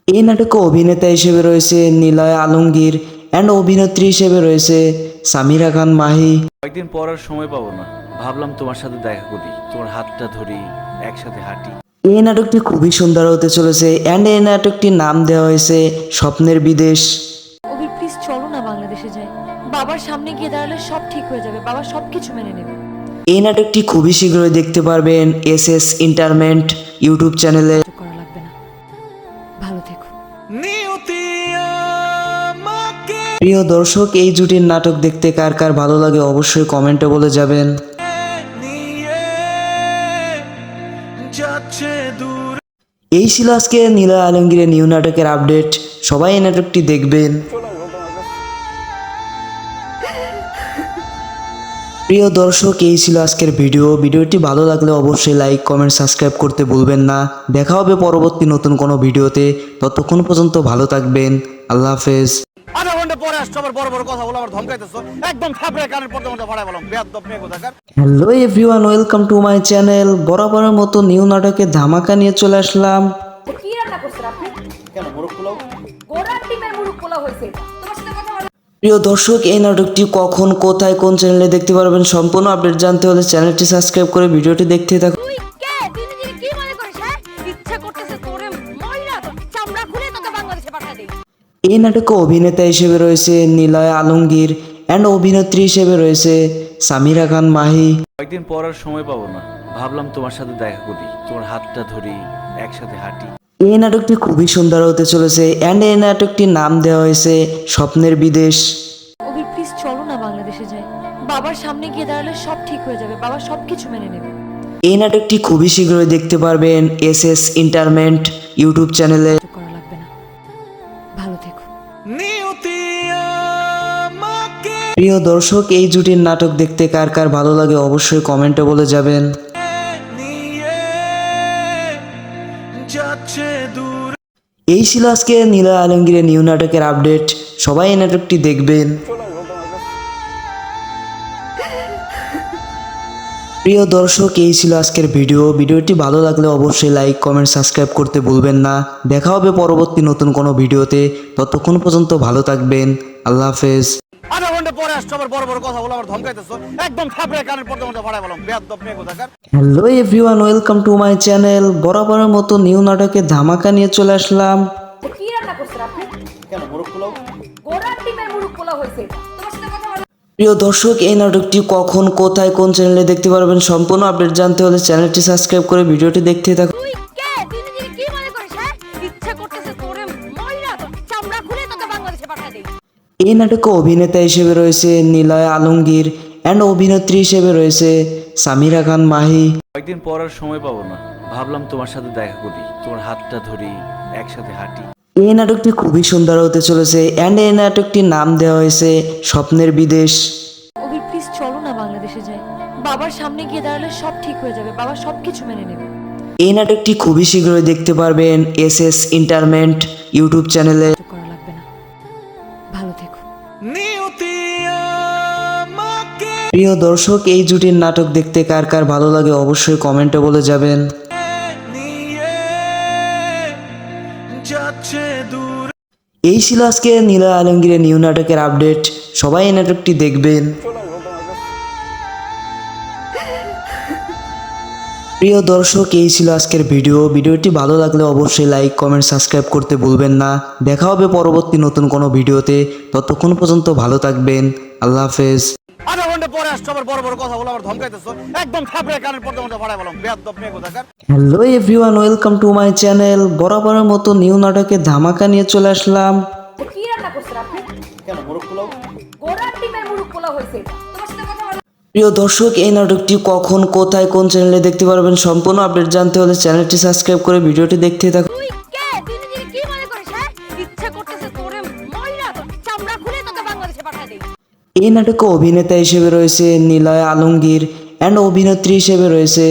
এই নাটকে অভিনেতা হিসেবে রয়েছে নিলয় আলমগীর অ্যান্ড অভিনেত্রী হিসেবে রয়েছে সামিরা খান মাহি। কয়েকদিন পর আর সময় পাবো না, ভাবলাম তোমার সাথে দেখা করি, তোমার হাতটা ধরি, একসাথে হাঁটি। এই নাটকটি খুবই সুন্দর হতে চলেছে অ্যান্ড এই নাটকটির নাম দেওয়া হয়েছে স্বপ্নের বিদেশ। অভি প্লিজ চলো না বাংলাদেশে যাই, বাবার সামনে গিয়ে দাঁড়ালে সব ঠিক হয়ে যাবে, বাবা সবকিছু মেনে নেবে। এই নাটকটি খুবই শীঘ্রই দেখতে পারবেন এসএস এন্টারটেইনমেন্ট ইউটিউব চ্যানেলে। করা লাগবে না, ভালো থেকো। প্রিয় দর্শক, এই জুটির নাটক দেখতে কার কার ভালো লাগে অবশ্যই কমেন্টে বলে যাবেন। এই ছিল আজকে নীলা আলমগীরের নিউ নাটকের আপডেট। সবাই এই নাটকটি দেখবেন। প্রিয় দর্শক, এই ছিল আজকের ভিডিওটি ভালো লাগলে অবশ্যই লাইক কমেন্ট সাবস্ক্রাইব করতে ভুলবেন না। দেখা হবে পরবর্তী নতুন কোনো ভিডিওতে। ততক্ষণ পর্যন্ত ভালো থাকবেন। আল্লাহ হাফেজ। আধা ঘন্টা পরে আসছো, আবার বড় বড় কথা বলে আমার ধমকাইতেছো। একদম থাপড়ে কানের পর্দা মধ্যে ফাড়াই বললাম, বেয়াদব মেয়ে কোথাকার। Hello everyone, welcome to my channel. বরাবরের মতো নিউ নাটকের ধামাকা নিয়ে চলে আসলাম। কি রান্না করছেন আপনি? কেন মোরগ পোলাও? গোড়ার ডিমের মুরগ পোলাও হয়েছে। তোমার সাথে কথা বলা প্রিয় দর্শক, এই নাটকটি কখন কোথায় কোন চ্যানেলে দেখতে পারবেন সম্পূর্ণ আপডেট জানতে হলে চ্যানেলটি সাবস্ক্রাইব করে ভিডিওটি দেখতে থাকুন। তুই কে? তুই নিজেকে কি মনে করিস? হ্যাঁ, ইচ্ছা করতেছে তোরে ময়রা তোর চামড়া খুলে তোকে বাংলাদেশে পাঠায় দেই। এই নাটকে অভিনেতা হিসেবে রয়েছে নিলয় আলমগীর অ্যান্ড অভিনেত্রী হিসেবে রয়েছে সামিরা খান মাহি। কয়েকদিন পর আর সময় পাবো না, ভাবলাম তোমার সাথে দেখা করি, তোমার হাতটা ধরি, একসাথে হাঁটি। এই নাটকটি খুবই সুন্দর হতে চলেছে অ্যান্ড এই নাটকটির নাম দেওয়া হয়েছে স্বপ্নের বিদেশ। অভি প্লিজ চলো না বাংলাদেশে যাই, বাবার সামনে গিয়ে দাঁড়ালে সব ঠিক হয়ে যাবে, বাবা সবকিছু মেনে নেবে। এই নাটকটি খুবই শীঘ্রই দেখতে পারবেন এসএস এন্টারটেইনমেন্ট ইউটিউব চ্যানেলে। করা লাগবে না, ভালো থেকো। প্রিয় দর্শক, এই জুটির নাটক দেখতে কার কার ভালো লাগে অবশ্যই কমেন্টে বলে যাবেন। এই ছিল আজকে নীলা আলমগীরের নিউ নাটকের আপডেট। সবাই এই নাটকটি দেখবেন। প্রিয় দর্শক, এই ছিল আজকের ভিডিওটি ভালো লাগলে অবশ্যই লাইক কমেন্ট সাবস্ক্রাইব করতে ভুলবেন না। দেখা হবে পরবর্তী নতুন কোনো ভিডিওতে। ততক্ষণ পর্যন্ত ভালো থাকবেন। আল্লাহ হাফেজ। আধা ঘন্টা পরে আসছো, আবার বড় বড় কথা বলে আমার ধমকাইতেছো। একদম থাপড়ে কানের পর্দা মধ্যে ফাড়াই বললাম, বেয়াদব মেয়ে কোথাকার। Hello everyone, welcome to my channel. বরাবরের মতো নিউ নাটকের ধামাকা নিয়ে চলে আসলাম। কি রান্না করছেন আপনি? কেন মোরগ পোলাও? গোড়ার ডিমের মুরগ পোলাও হয়েছে। তোমার সাথে কথা বলা প্রিয় দর্শক, এই নাটকটি কখন কোথায় কোন চ্যানেলে দেখতে পারবেন সম্পূর্ণ আপডেট জানতে হলে চ্যানেলটি সাবস্ক্রাইব করে ভিডিওটি দেখতে থাকুন। তুই কে? তুই নিজেকে কি মনে করিস? হ্যাঁ, ইচ্ছা করতেছে তোরে ময়রা তোর চামড়া খুলে তোকে বাংলাদেশে পাঠায় দেই। এই নাটকে অভিনেতা হিসেবে রয়েছে নিলয় আলমগীর অ্যান্ড অভিনেত্রী হিসেবে রয়েছে সামিরা খান মাহি। কয়েকদিন পর আর সময় পাবো না, ভাবলাম তোমার সাথে দেখা করি, তোমার হাতটা ধরি, একসাথে হাঁটি। এই নাটকটি খুবই সুন্দর হতে চলেছে অ্যান্ড এই নাটকটির নাম দেওয়া হয়েছে স্বপ্নের বিদেশ। অভি প্লিজ চলো না বাংলাদেশে যাই, বাবার সামনে গিয়ে দাঁড়ালে সব ঠিক হয়ে যাবে, বাবা সবকিছু মেনে নেবে। এই নাটকটি খুবই শীঘ্রই দেখতে পারবেন এসএস এন্টারটেইনমেন্ট ইউটিউব চ্যানেলে। করা লাগবে না, ভালো থেকো। প্রিয় দর্শক, এই জুটির নাটক দেখতে কার কার ভালো লাগে অবশ্যই কমেন্টে বলে যাবেন। এই ছিল আজকে নীলা আলমগীরের নিউ নাটকের আপডেট। সবাই এই নাটকটি দেখবেন। প্রিয় দর্শক, এই ছিল আজকের ভিডিওটি ভালো লাগলে অবশ্যই লাইক কমেন্ট সাবস্ক্রাইব করতে ভুলবেন না। দেখা হবে পরবর্তী নতুন কোনো ভিডিওতে। ততক্ষণ পর্যন্ত ভালো থাকবেন। আল্লাহ হাফেজ। আধা ঘন্টা পরে আসছো, আবার বড় বড় কথা বলে আমার ধমকাইতেছো। একদম থাপড়ে কানের পর্দা মধ্যে ফাড়াই বললাম, বেয়াদব মেয়ে কোথাকার। Hello everyone, welcome to my channel. বরাবরের মতো নিউ নাটকের ধামাকা নিয়ে চলে আসলাম। কি রান্না করছেন আপনি? কেন মোরগ পোলাও? গোড়ার ডিমের মুরগ পোলাও হয়েছে। তোমার সাথে কথা বলা প্রিয় দর্শক, এই নাটকটি কখন কোথায় কোন চ্যানেলে দেখতে পারবেন সম্পূর্ণ আপডেট জানতে হলে চ্যানেলটি সাবস্ক্রাইব করে ভিডিওটি দেখতে থাকুন। তুই কে? তুই নিজেকে কি মনে করিস? হ্যাঁ, ইচ্ছা করতেছে তোরে ময়রা তোর চামড়া খুলে তোকে বাংলাদেশে পাঠায় দেই। এই নাটকে অভিনেতা হিসেবে রয়েছে নিলয় আলমগীর অ্যান্ড অভিনেত্রী হিসেবে রয়েছে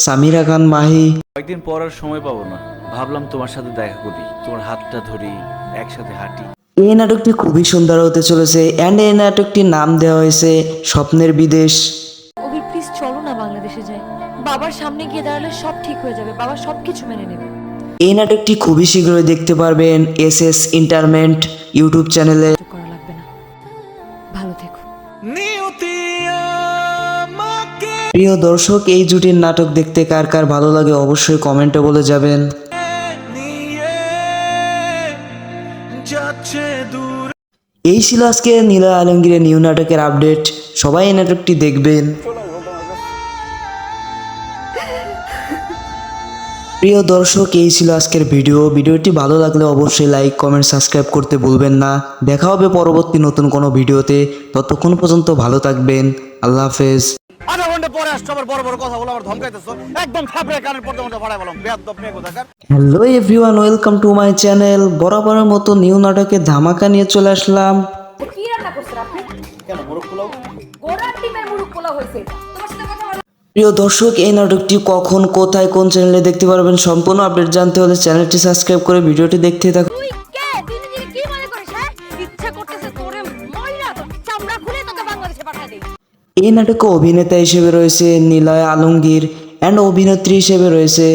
সামিরা খান মাহি। কয়েকদিন পর আর সময় পাবো না, ভাবলাম তোমার সাথে দেখা করি, তোমার হাতটা ধরি, একসাথে হাঁটি। এই নাটকটি খুবই সুন্দর হতে চলেছে অ্যান্ড এই নাটকটির নাম দেওয়া হয়েছে স্বপ্নের বিদেশ। অভি প্লিজ চলো না বাংলাদেশে যাই, বাবার সামনে গিয়ে দাঁড়ালে সব ঠিক হয়ে যাবে, বাবা সবকিছু মেনে নেবে। এই নাটকটি খুবই শীঘ্রই দেখতে পারবেন এসএস এন্টারটেইনমেন্ট ইউটিউব চ্যানেলে। করা লাগবে না, ভালো থেকো। প্রিয় দর্শক, এই জুটির নাটক দেখতে কার কার ভালো লাগে অবশ্যই কমেন্টে বলে যাবেন। এই ছিল আজকে নীলা আলমগীরের নিউ নাটকের আপডেট। সবাই এই নাটকটি দেখবেন। প্রিয় দর্শক, এই ছিল আজকের ভিডিওটি ভালো লাগলে অবশ্যই লাইক কমেন্ট সাবস্ক্রাইব করতে ভুলবেন না। দেখা হবে পরবর্তী নতুন কোনো ভিডিওতে। ততক্ষণ পর্যন্ত ভালো থাকবেন। আল্লাহ হাফেজ। আধা ঘন্টা পরে আসছো, আবার বড় বড় কথা বলে আমার ধমকাইতেছো। একদম থাপড়ে কানের পর্দা ফাড়াই বললাম, বেয়াদব মেয়ে কোথাকার। Hello everyone, welcome to my channel. বরাবরের মতো নিউ নাটকের ধামাকা নিয়ে চলে আসলাম। কি রান্না করছেন আপনি? কেন মোরগ পোলাও? গোড়ার ডিমের মুরগ পোলাও হয়েছে। তোমার সাথে কথা বলা প্রিয় দর্শক, এই নাটকটি কখন কোথায় কোন চ্যানেলে দেখতে পারবেন সম্পূর্ণ আপডেট জানতে হলে চ্যানেলটি সাবস্ক্রাইব করে ভিডিওটি দেখতে থাকুন। তুই কে? তুই নিজেকে কি মনে করিস? হ্যাঁ, ইচ্ছা করতেছে তোরে মাইরা তোর চামড়া খুলে তোকে বাংলাদেশে পাঠায় দেই। এই নাটকে অভিনেতা হিসেবে রয়েছে নিলয় আলমগীর অ্যান্ড অভিনেত্রী হিসেবে রয়েছে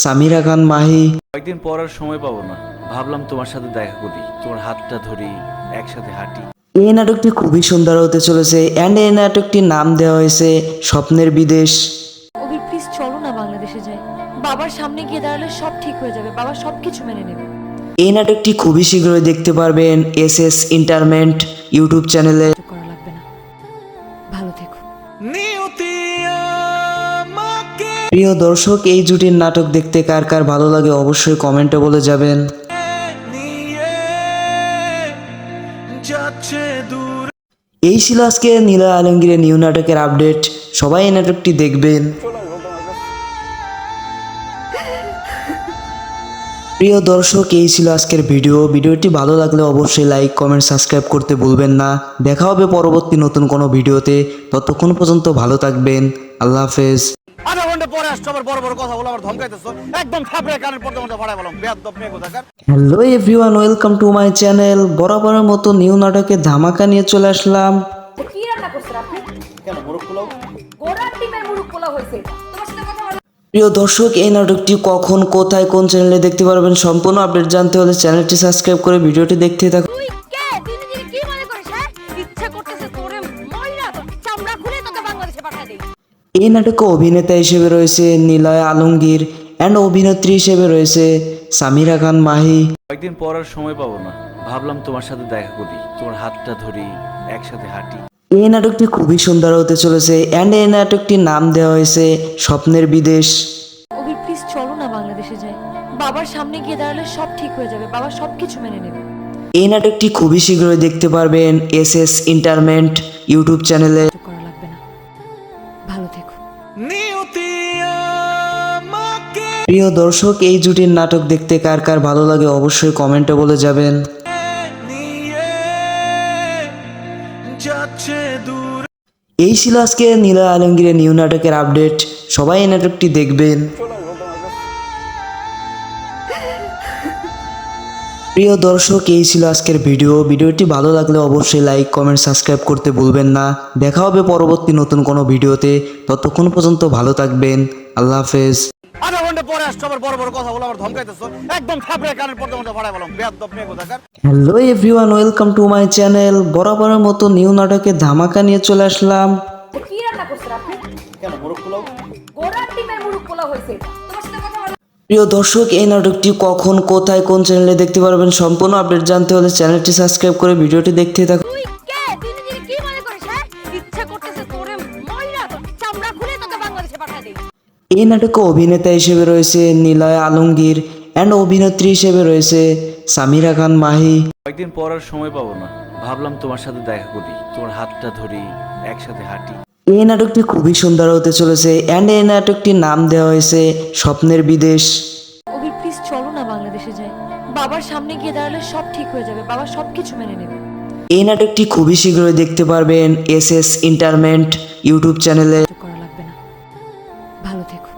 সামিরা খান মাহি। কয়েকদিন পর আর সময় পাবো না, ভাবলাম তোমার সাথে দেখা করি, তোমার হাতটা ধরি, একসাথে হাঁটি। এই নাটকটি খুবই সুন্দর হতে চলেছে অ্যান্ড এই নাটকটির নাম দেওয়া হয়েছে স্বপ্নের বিদেশ। অভি প্লিজ চলো না বাংলাদেশে যাই। বাবার সামনে গিয়ে দাঁড়ালে সব ঠিক হয়ে যাবে, বাবা সবকিছু মেনে নেবে। এই নাটকটি খুবই শীঘ্রই দেখতে পারবেন এসএস এন্টারটেইনমেন্ট ইউটিউব চ্যানেলে। করা লাগবে না, ভালো থেকো। প্রিয় দর্শক, এই জুটির নাটক দেখতে কার কার ভালো লাগে অবশ্যই কমেন্টে বলে যাবেন। এই ছিল আজকে নীলা আলমগীরের নিউ নাটকের আপডেট। সবাই এই নাটকটি দেখবেন। প্রিয় দর্শক, এই ছিল আজকের ভিডিওটি ভালো লাগলে অবশ্যই লাইক কমেন্ট সাবস্ক্রাইব করতে ভুলবেন না। দেখা হবে পরবর্তী নতুন কোনো ভিডিওতে। ততক্ষণ পর্যন্ত ভালো থাকবেন। আল্লাহ হাফেজ। আধা ঘন্টা পরে আসছো, আবার বড় বড় কথা বলে আমার ধমকাইতেছো। একদম থাপড়ে কানের পর্দা ফাড়াই বললাম, বেয়াদব মেয়ে কোথাকার। Hello everyone, welcome to my channel. বরাবরের মতো নিউ নাটকের ধামাকা নিয়ে চলে আসলাম। কি রান্না করছেন আপনি? কেন মোরগ পোলাও? গোড়ার ডিমের মুরগ পোলাও হয়েছে। তোমার সাথে কথা বলা প্রিয় দর্শক, এই নাটকটি কখন কোথায় কোন চ্যানেলে দেখতে পারবেন সম্পূর্ণ আপডেট জানতে হলে চ্যানেলটি সাবস্ক্রাইব করে ভিডিওটি দেখতে থাকুন। তুই কে? তুই নিজেকে কি মনে করিস? হ্যাঁ, ইচ্ছা করতেছে তোরে মাইরা তোর চামড়া খুলে তোকে বাংলাদেশে পাঠায় দেই। এই নাটকে অভিনেতা হিসেবে রয়েছে নিলয় আলমগীর অ্যান্ড অভিনেত্রী হিসেবে রয়েছে সামিরা খান মাহি। কয়েকদিন পর আর সময় পাবো না, ভাবলাম তোমার সাথে দেখা করি, তোমার হাতটা ধরি, একসাথে হাঁটি। এই নাটকটি খুবই সুন্দর হতে চলেছে অ্যান্ড এই নাটকটির নাম দেওয়া হয়েছে স্বপ্নের বিদেশ। অভি প্লিজ চলো না বাংলাদেশে যাই। বাবার সামনে গিয়ে দাঁড়ালে সব ঠিক হয়ে যাবে, বাবা সবকিছু মেনে নেবে। এই নাটকটি খুবই শীঘ্রই দেখতে পারবেন এসএস এন্টারটেইনমেন্ট ইউটিউব চ্যানেলে। করা লাগবে না, ভালো থেকো। প্রিয় দর্শক, এই জুটির নাটক দেখতে কার কার ভালো লাগে অবশ্যই কমেন্টে বলে যাবেন। এই ছিল আজকে নীলা আলমগীরের নিউ নাটকের আপডেট। সবাই এই নাটকটি দেখবেন। প্রিয় দর্শক, এই ছিল আজকের ভিডিওটি ভালো লাগলে অবশ্যই লাইক কমেন্ট সাবস্ক্রাইব করতে ভুলবেন না। দেখা হবে পরবর্তী নতুন কোনো ভিডিওতে। ততক্ষণ পর্যন্ত ভালো থাকবেন। আল্লাহ হাফেজ। আধা ঘন্টা পরে আসছো, আবার বড় বড় কথা বলে আমার ধমকাইতেছো। একদম থাপড়ে কানের পর্দা ফাড়াই বললাম, বেয়াদব মেয়ে কোথাকার। Hello everyone, welcome to my channel. বরাবরের মতো নিউ নাটকের ধামাকা নিয়ে চলে আসলাম। কি রান্না করছেন আপনি? কেন মোরগ পোলাও? গোড়ার ডিমের মুরগ পোলাও হয়েছে। তোমার সাথে কথা বলা প্রিয় দর্শক, এই নাটকটি কখন কোথায় কোন চ্যানেলে দেখতে পারবেন সম্পূর্ণ আপডেট জানতে হলে চ্যানেলটি সাবস্ক্রাইব করে ভিডিওটি দেখতে থাকুন। তুই কে? তুই নিজেকে কি মনে করিস? হ্যাঁ, ইচ্ছা করতেছে তোরে মাইরা তোর চামড়া খুলে তোকে বাংলাদেশে পাঠায় দেই। এই নাটকে অভিনেতা হিসেবে রয়েছে নিলয় আলমগীর অ্যান্ড অভিনেত্রী হিসেবে রয়েছে সামিরা খান মাহি। কয়েকদিন পর আর সময় পাবো না, ভাবলাম তোমার সাথে দেখা করি, তোমার হাতটা ধরি, একসাথে হাঁটি। এই নাটকটি খুবই সুন্দর হতে চলেছে অ্যান্ড এই নাটকটির নাম দেওয়া হয়েছে স্বপ্নের বিদেশ। অভি প্লিজ চলো না বাংলাদেশে যাই। বাবার সামনে গিয়ে দাঁড়ালে সব ঠিক হয়ে যাবে, বাবা সবকিছু মেনে নেবে। এই নাটকটি খুবই শীঘ্রই দেখতে পারবেন এসএস এন্টারটেইনমেন্ট ইউটিউব চ্যানেলে। করা লাগবে না, ভালো থেকো।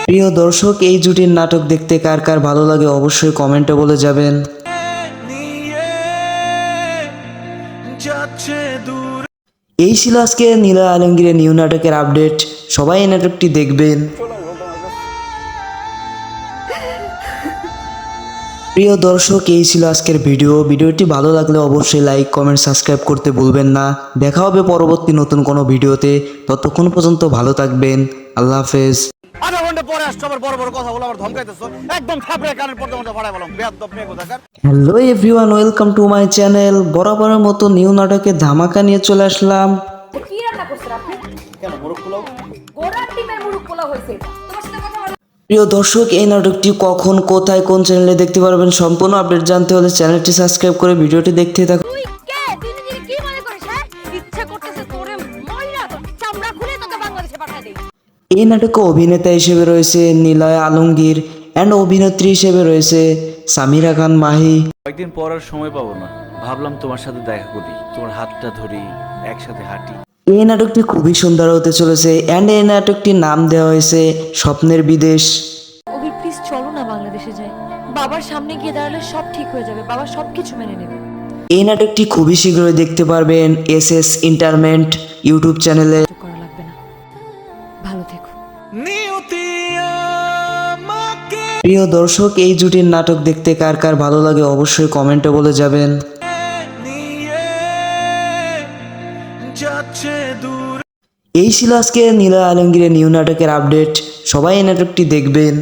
প্রিয় দর্শক, এই জুটির নাটক দেখতে কার কার ভালো লাগে অবশ্যই কমেন্টে বলে যাবেন। এই ছিল আজকে নীলা আলমগীরের নিউ নাটকের আপডেট। সবাই এই নাটকটি দেখবেন। প্রিয় দর্শক, এই ছিল আজকের ভিডিওটি ভালো লাগলে অবশ্যই লাইক কমেন্ট সাবস্ক্রাইব করতে ভুলবেন না। দেখা হবে পরবর্তী নতুন কোনো ভিডিওতে। ততক্ষণ পর্যন্ত ভালো থাকবেন। আল্লাহ হাফেজ। আধা ঘন্টা পরে আসছো, আবার বড় বড় কথা বলে আবার ধমকাইতেছো। একদম থাপড়ে কানের পর্দা মধ্যে ফাড়াই বললাম, বেয়াদব মেয়ে কোথাকার। Hello everyone, welcome to my channel. বরাবরের মতো নিউ নাটকে ধামাকা নিয়ে চলে আসলাম। কি রান্না করছেন আপনি? কেন মোরগ পোলাও? গোড়ার ডিমের মুরগ পোলাও হয়েছে। তোমার সাথে কথা বলা প্রিয় দর্শক, এই নাটকটি কখন কোথায় কোন চ্যানেলে দেখতে পারবেন সম্পূর্ণ আপডেট জানতে হলে চ্যানেলটি সাবস্ক্রাইব করে ভিডিওটি দেখতে থাকুন। তুই কে? তুই নিজেকে কি মনে করিস? হ্যাঁ, ইচ্ছা করতেছে তোরে মাইরা তোর চামড়া খুলে তোকে বাংলাদেশে পাঠায় দেই। এই নাটকে অভিনেতা হিসেবে রয়েছে নিলয় আলমগীর অ্যান্ড অভিনেত্রী হিসেবে রয়েছে সামিরা খান মাহি। কয়েকদিন পর আর সময় পাবো না, ভাবলাম তোমার সাথে দেখা করি, তোমার হাতটা ধরি, একসাথে হাঁটি। এই নাটকটি খুবই সুন্দর হতে চলেছে অ্যান্ড এই নাটকটির নাম দেওয়া হয়েছে স্বপ্নের বিদেশ। অভি প্লিজ চলো না বাংলাদেশে যাই। বাবার সামনে গিয়ে দাঁড়ালে সব ঠিক হয়ে যাবে, বাবা সবকিছু মেনে নেবে। এই নাটকটি খুবই শীঘ্রই দেখতে পারবেন এসএস এন্টারটেইনমেন্ট ইউটিউব চ্যানেলে। করা লাগবে না, ভালো থেকো। প্রিয় দর্শক, এই জুটির নাটক দেখতে কার কার ভালো লাগে অবশ্যই কমেন্টে বলে যাবেন। এই ছিল আজকে নিলয় আলমগীরের নিউ নাটকের আপডেট। সবাই এই নাটকটি দেখবেন।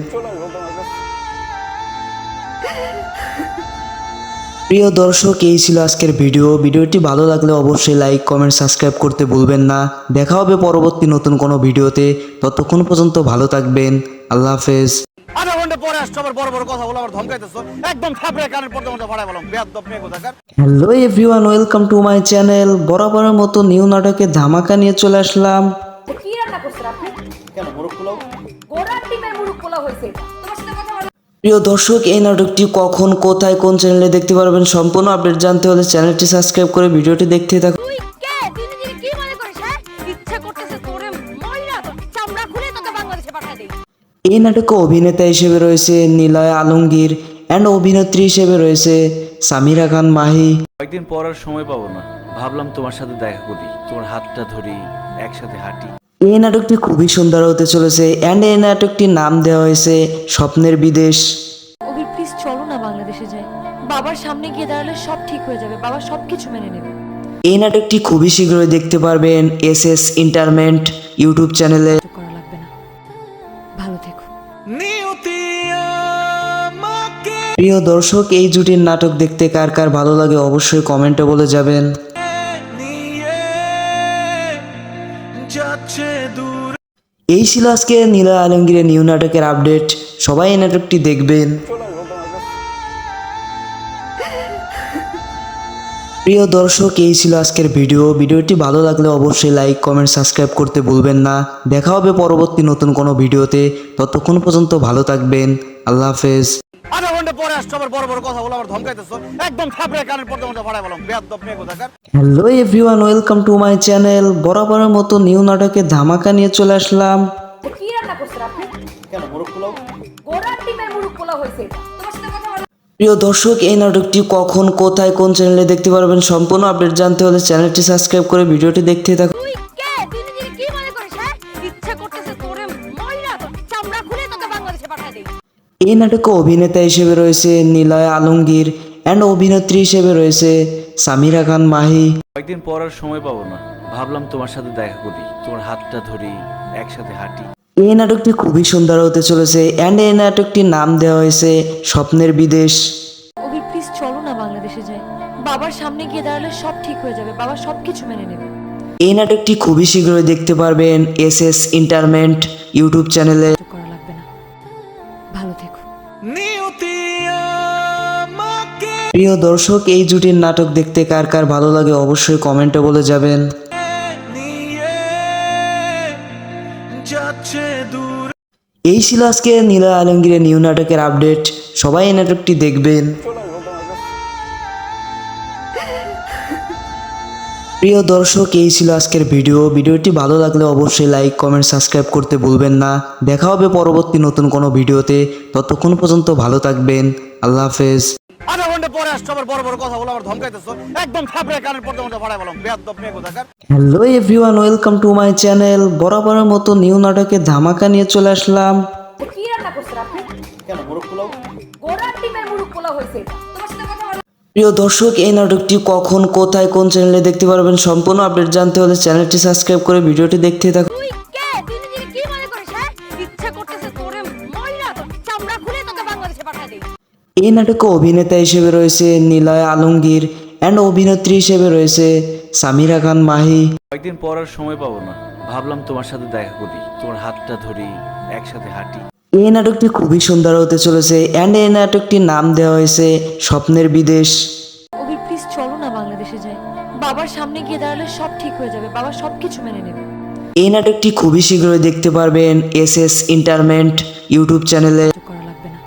প্রিয় দর্শক, এই ছিল আজকের ভিডিওটি ভালো লাগলে অবশ্যই লাইক কমেন্ট সাবস্ক্রাইব করতে ভুলবেন না। দেখা হবে পরবর্তী নতুন কোনো ভিডিওতে। ততক্ষণ পর্যন্ত ভালো থাকবেন। আল্লাহ হাফেজ। আধা ঘন্টা পরে আসছো, আবার বড় বড় কথা বলে আবার ধমকাইতেছো। একদম থাপড়ে কানের পর্দা মধ্যে ফাড়াই বললাম, বেয়াদব মেয়ে কোথাকার। Hello everyone, welcome to my channel. বরাবরের মতো নিউ নাটকে ধামাকা নিয়ে চলে আসলাম। কি রান্না করছেন আপনি? কেন মোরগ পোলাও? গোড়ার ডিমের মুরগ পোলাও হয়েছে। তোমার সাথে কথা বলা প্রিয় দর্শক, এই নাটকটি কখন কোথায় কোন চ্যানেলে দেখতে পারবেন সম্পূর্ণ আপডেট জানতে হলে চ্যানেলটি সাবস্ক্রাইব করে ভিডিওটি দেখতে থাকুন। তুই কে? তুই নিজেকে কি মনে করিস? হ্যাঁ, ইচ্ছা করতেছে তোরে মাইরা তোর চামড়া খুলে তোকে বাংলাদেশে পাঠায় দেই। এই নাটকে অভিনেতা হিসেবে রয়েছে নিলয় আলমগীর অ্যান্ড অভিনেত্রী হিসেবে রয়েছে সামিরা খান মাহি। কয়েকদিন পর আর সময় পাবো না, ভাবলাম তোমার সাথে দেখা করি, তোমার হাতটা ধরি, একসাথে হাঁটি। এই নাটকটি খুবই সুন্দর হতে চলেছে অ্যান্ড এই নাটকটির নাম দেওয়া হয়েছে স্বপ্নের বিদেশ। অভি প্লিজ চলো না বাংলাদেশে যাই। বাবার সামনে গিয়ে দাঁড়ালে সব ঠিক হয়ে যাবে, বাবা সবকিছু মেনে নেবে। এই নাটকটি খুবই শীঘ্রই দেখতে পারবেন এসএস এন্টারটেইনমেন্ট ইউটিউব চ্যানেলে। করা লাগবে না, ভালো থেকো। প্রিয় দর্শক, এই জুটির নাটক দেখতে কার কার ভালো লাগে অবশ্যই কমেন্টে বলে যাবেন। এই ছিল আজকে নিলয় আলমগীরের নিউ নাটকের আপডেট। সবাই এই নাটকটি দেখবেন। প্রিয় দর্শক, এই ছিল আজকের ভিডিওটি ভালো লাগলে অবশ্যই লাইক কমেন্ট সাবস্ক্রাইব করতে ভুলবেন না। দেখা হবে পরবর্তী নতুন কোনো ভিডিওতে। ততক্ষণ পর্যন্ত ভালো থাকবেন। আল্লাহ হাফেজ। আধা ঘন্টা পরে আসছো, আবার বড় বড় কথা বলে আবার ধমকাইতেছো। একদম থাপড়ে কানের পর্দা মধ্যে ফাড়াই বললাম, বেয়াদব মেয়ে কোথাকার। Hello everyone, welcome to my channel. বরাবরের মতো নিউ নাটকে ধামাকা নিয়ে চলে আসলাম। কি রান্না করছেন আপনি? কেন মোরগ পোলাও? গোড়ার ডিমের মুরগ পোলাও হয়েছে। তোমার সাথে কথা বলা প্রিয় দর্শক, এই নাটকটি কখন কোথায় কোন চ্যানেলে দেখতে পারবেন সম্পূর্ণ আপডেট জানতে হলে চ্যানেলটি সাবস্ক্রাইব করে ভিডিওটি দেখতে থাকুন। তুই কে? তুই নিজেকে কি মনে করিস? হ্যাঁ, ইচ্ছা করতেছে তোরে মাইরা তোর চামড়া খুলে তোকে বাংলাদেশে পাঠায় দেই। এই নাটকে অভিনেতা হিসেবে রয়েছে নিলয় আলমগীর অ্যান্ড অভিনেত্রী হিসেবে রয়েছে সামিরা খান মাহি। কয়েকদিন পর আর সময় পাবো না, ভাবলাম তোমার সাথে দেখা করি, তোমার হাতটা ধরি, একসাথে হাঁটি। এই নাটকটি খুবই সুন্দর হতে চলেছে অ্যান্ড এই নাটকটির নাম দেওয়া হয়েছে স্বপ্নের বিদেশ। অভি প্লিজ চলো না বাংলাদেশে যাই। বাবার সামনে গিয়ে দাঁড়ালে সব ঠিক হয়ে যাবে, বাবা সবকিছু মেনে নেবে। এই নাটকটি খুবই শীঘ্রই দেখতে পারবেন এসএস এন্টারটেইনমেন্ট ইউটিউব চ্যানেলে। করা লাগবে না, ভালো থেকো। প্রিয় দর্শক, এই জুটির নাটক দেখতে কার কার ভালো লাগে অবশ্যই কমেন্টে বলে যাবেন। এই ছিল আজকে নিলয় আলমগীরের নিউ নাটকের আপডেট। সবাই এই নাটকটি দেখবেন। প্রিয় দর্শক, এই ছিল আজকের ভিডিওটি ভালো লাগলে অবশ্যই লাইক কমেন্ট সাবস্ক্রাইব করতে ভুলবেন না। দেখা হবে পরবর্তী নতুন কোনো ভিডিওতে। ততক্ষণ পর্যন্ত ভালো থাকবেন। আল্লাহ হাফেজ। আধা ঘন্টা পরে আসছো, আবার বড় বড় কথা বলে আবার ধমকাইতেছো। একদম থাপড়ে কানের পর্দা মধ্যে ফাড়াই বললাম, বেয়াদব মেয়ে কোথাকার। Hello everyone, welcome to my channel. বরাবরের মতো নিউ নাটকে ধামাকা নিয়ে চলে আসলাম। কি রান্না করছেন আপনি? কেন মোরগ পোলাও? গোড়ার ডিমের মুরগ পোলাও হয়েছে। প্রিয় দর্শক, এই নাটকটি কখন, কোথায়, কোন চ্যানেলে দেখতে পারবেন সম্পূর্ণ আপডেট জানতে হলে চ্যানেলটি সাবস্ক্রাইব করে ভিডিওটি দেখতে থাকুন। তুই কে? তুই নিজেকে কি মনে করিস? হ্যাঁ, ইচ্ছা করতেছে তোরে মাইরা তোর চামড়া খুলে তোকে বাংলাদেশে পাঠায় দেই। এই নাটকে অভিনেতা হিসেবে রয়েছে নিলয় আলমগীর অ্যান্ড অভিনেত্রী হিসেবে রয়েছে সামিরা খান মাহি। কয়েকদিন পর আর সময় পাবো না, ভাবলাম তোমার সাথে দেখা করি, তোমার হাতটা ধরি, একসাথে হাঁটি। এই নাটকটি খুবই সুন্দর হতে চলেছে অ্যান্ড এই নাটকটির নাম দেওয়া হয়েছে স্বপ্নের বিদেশ। অভি প্লিজ চলো না বাংলাদেশে যাই। বাবার সামনে গিয়ে দাঁড়ালে সব ঠিক হয়ে যাবে, বাবা সব কিছু মেনে নেবে। এই নাটকটি খুবই শীঘ্রই দেখতে পারবেন SS এন্টারটেইনমেন্ট ইউটিউব চ্যানেলে। করা লাগবে না,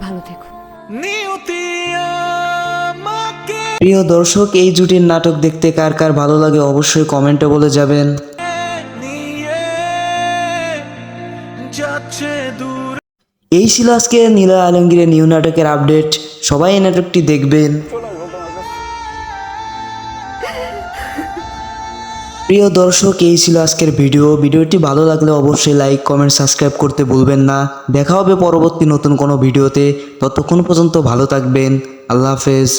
ভালো থেকো। প্রিয় দর্শক, এই জুটির নাটক দেখতে কার কার ভালো লাগে অবশ্যই কমেন্টে বলে যাবেন। এই ছিল আজকে নিলয় আলমগীরের নিউ নাটকের আপডেট। সবাই এই নাটকটি দেখবেন। প্রিয় দর্শক, এই ছিল আজকের ভিডিওটি ভালো লাগলে অবশ্যই লাইক, কমেন্ট, সাবস্ক্রাইব করতে ভুলবেন না। দেখা হবে পরবর্তী নতুন কোনো ভিডিওতে। ততক্ষণ পর্যন্ত ভালো থাকবেন। আল্লাহ হাফেজ।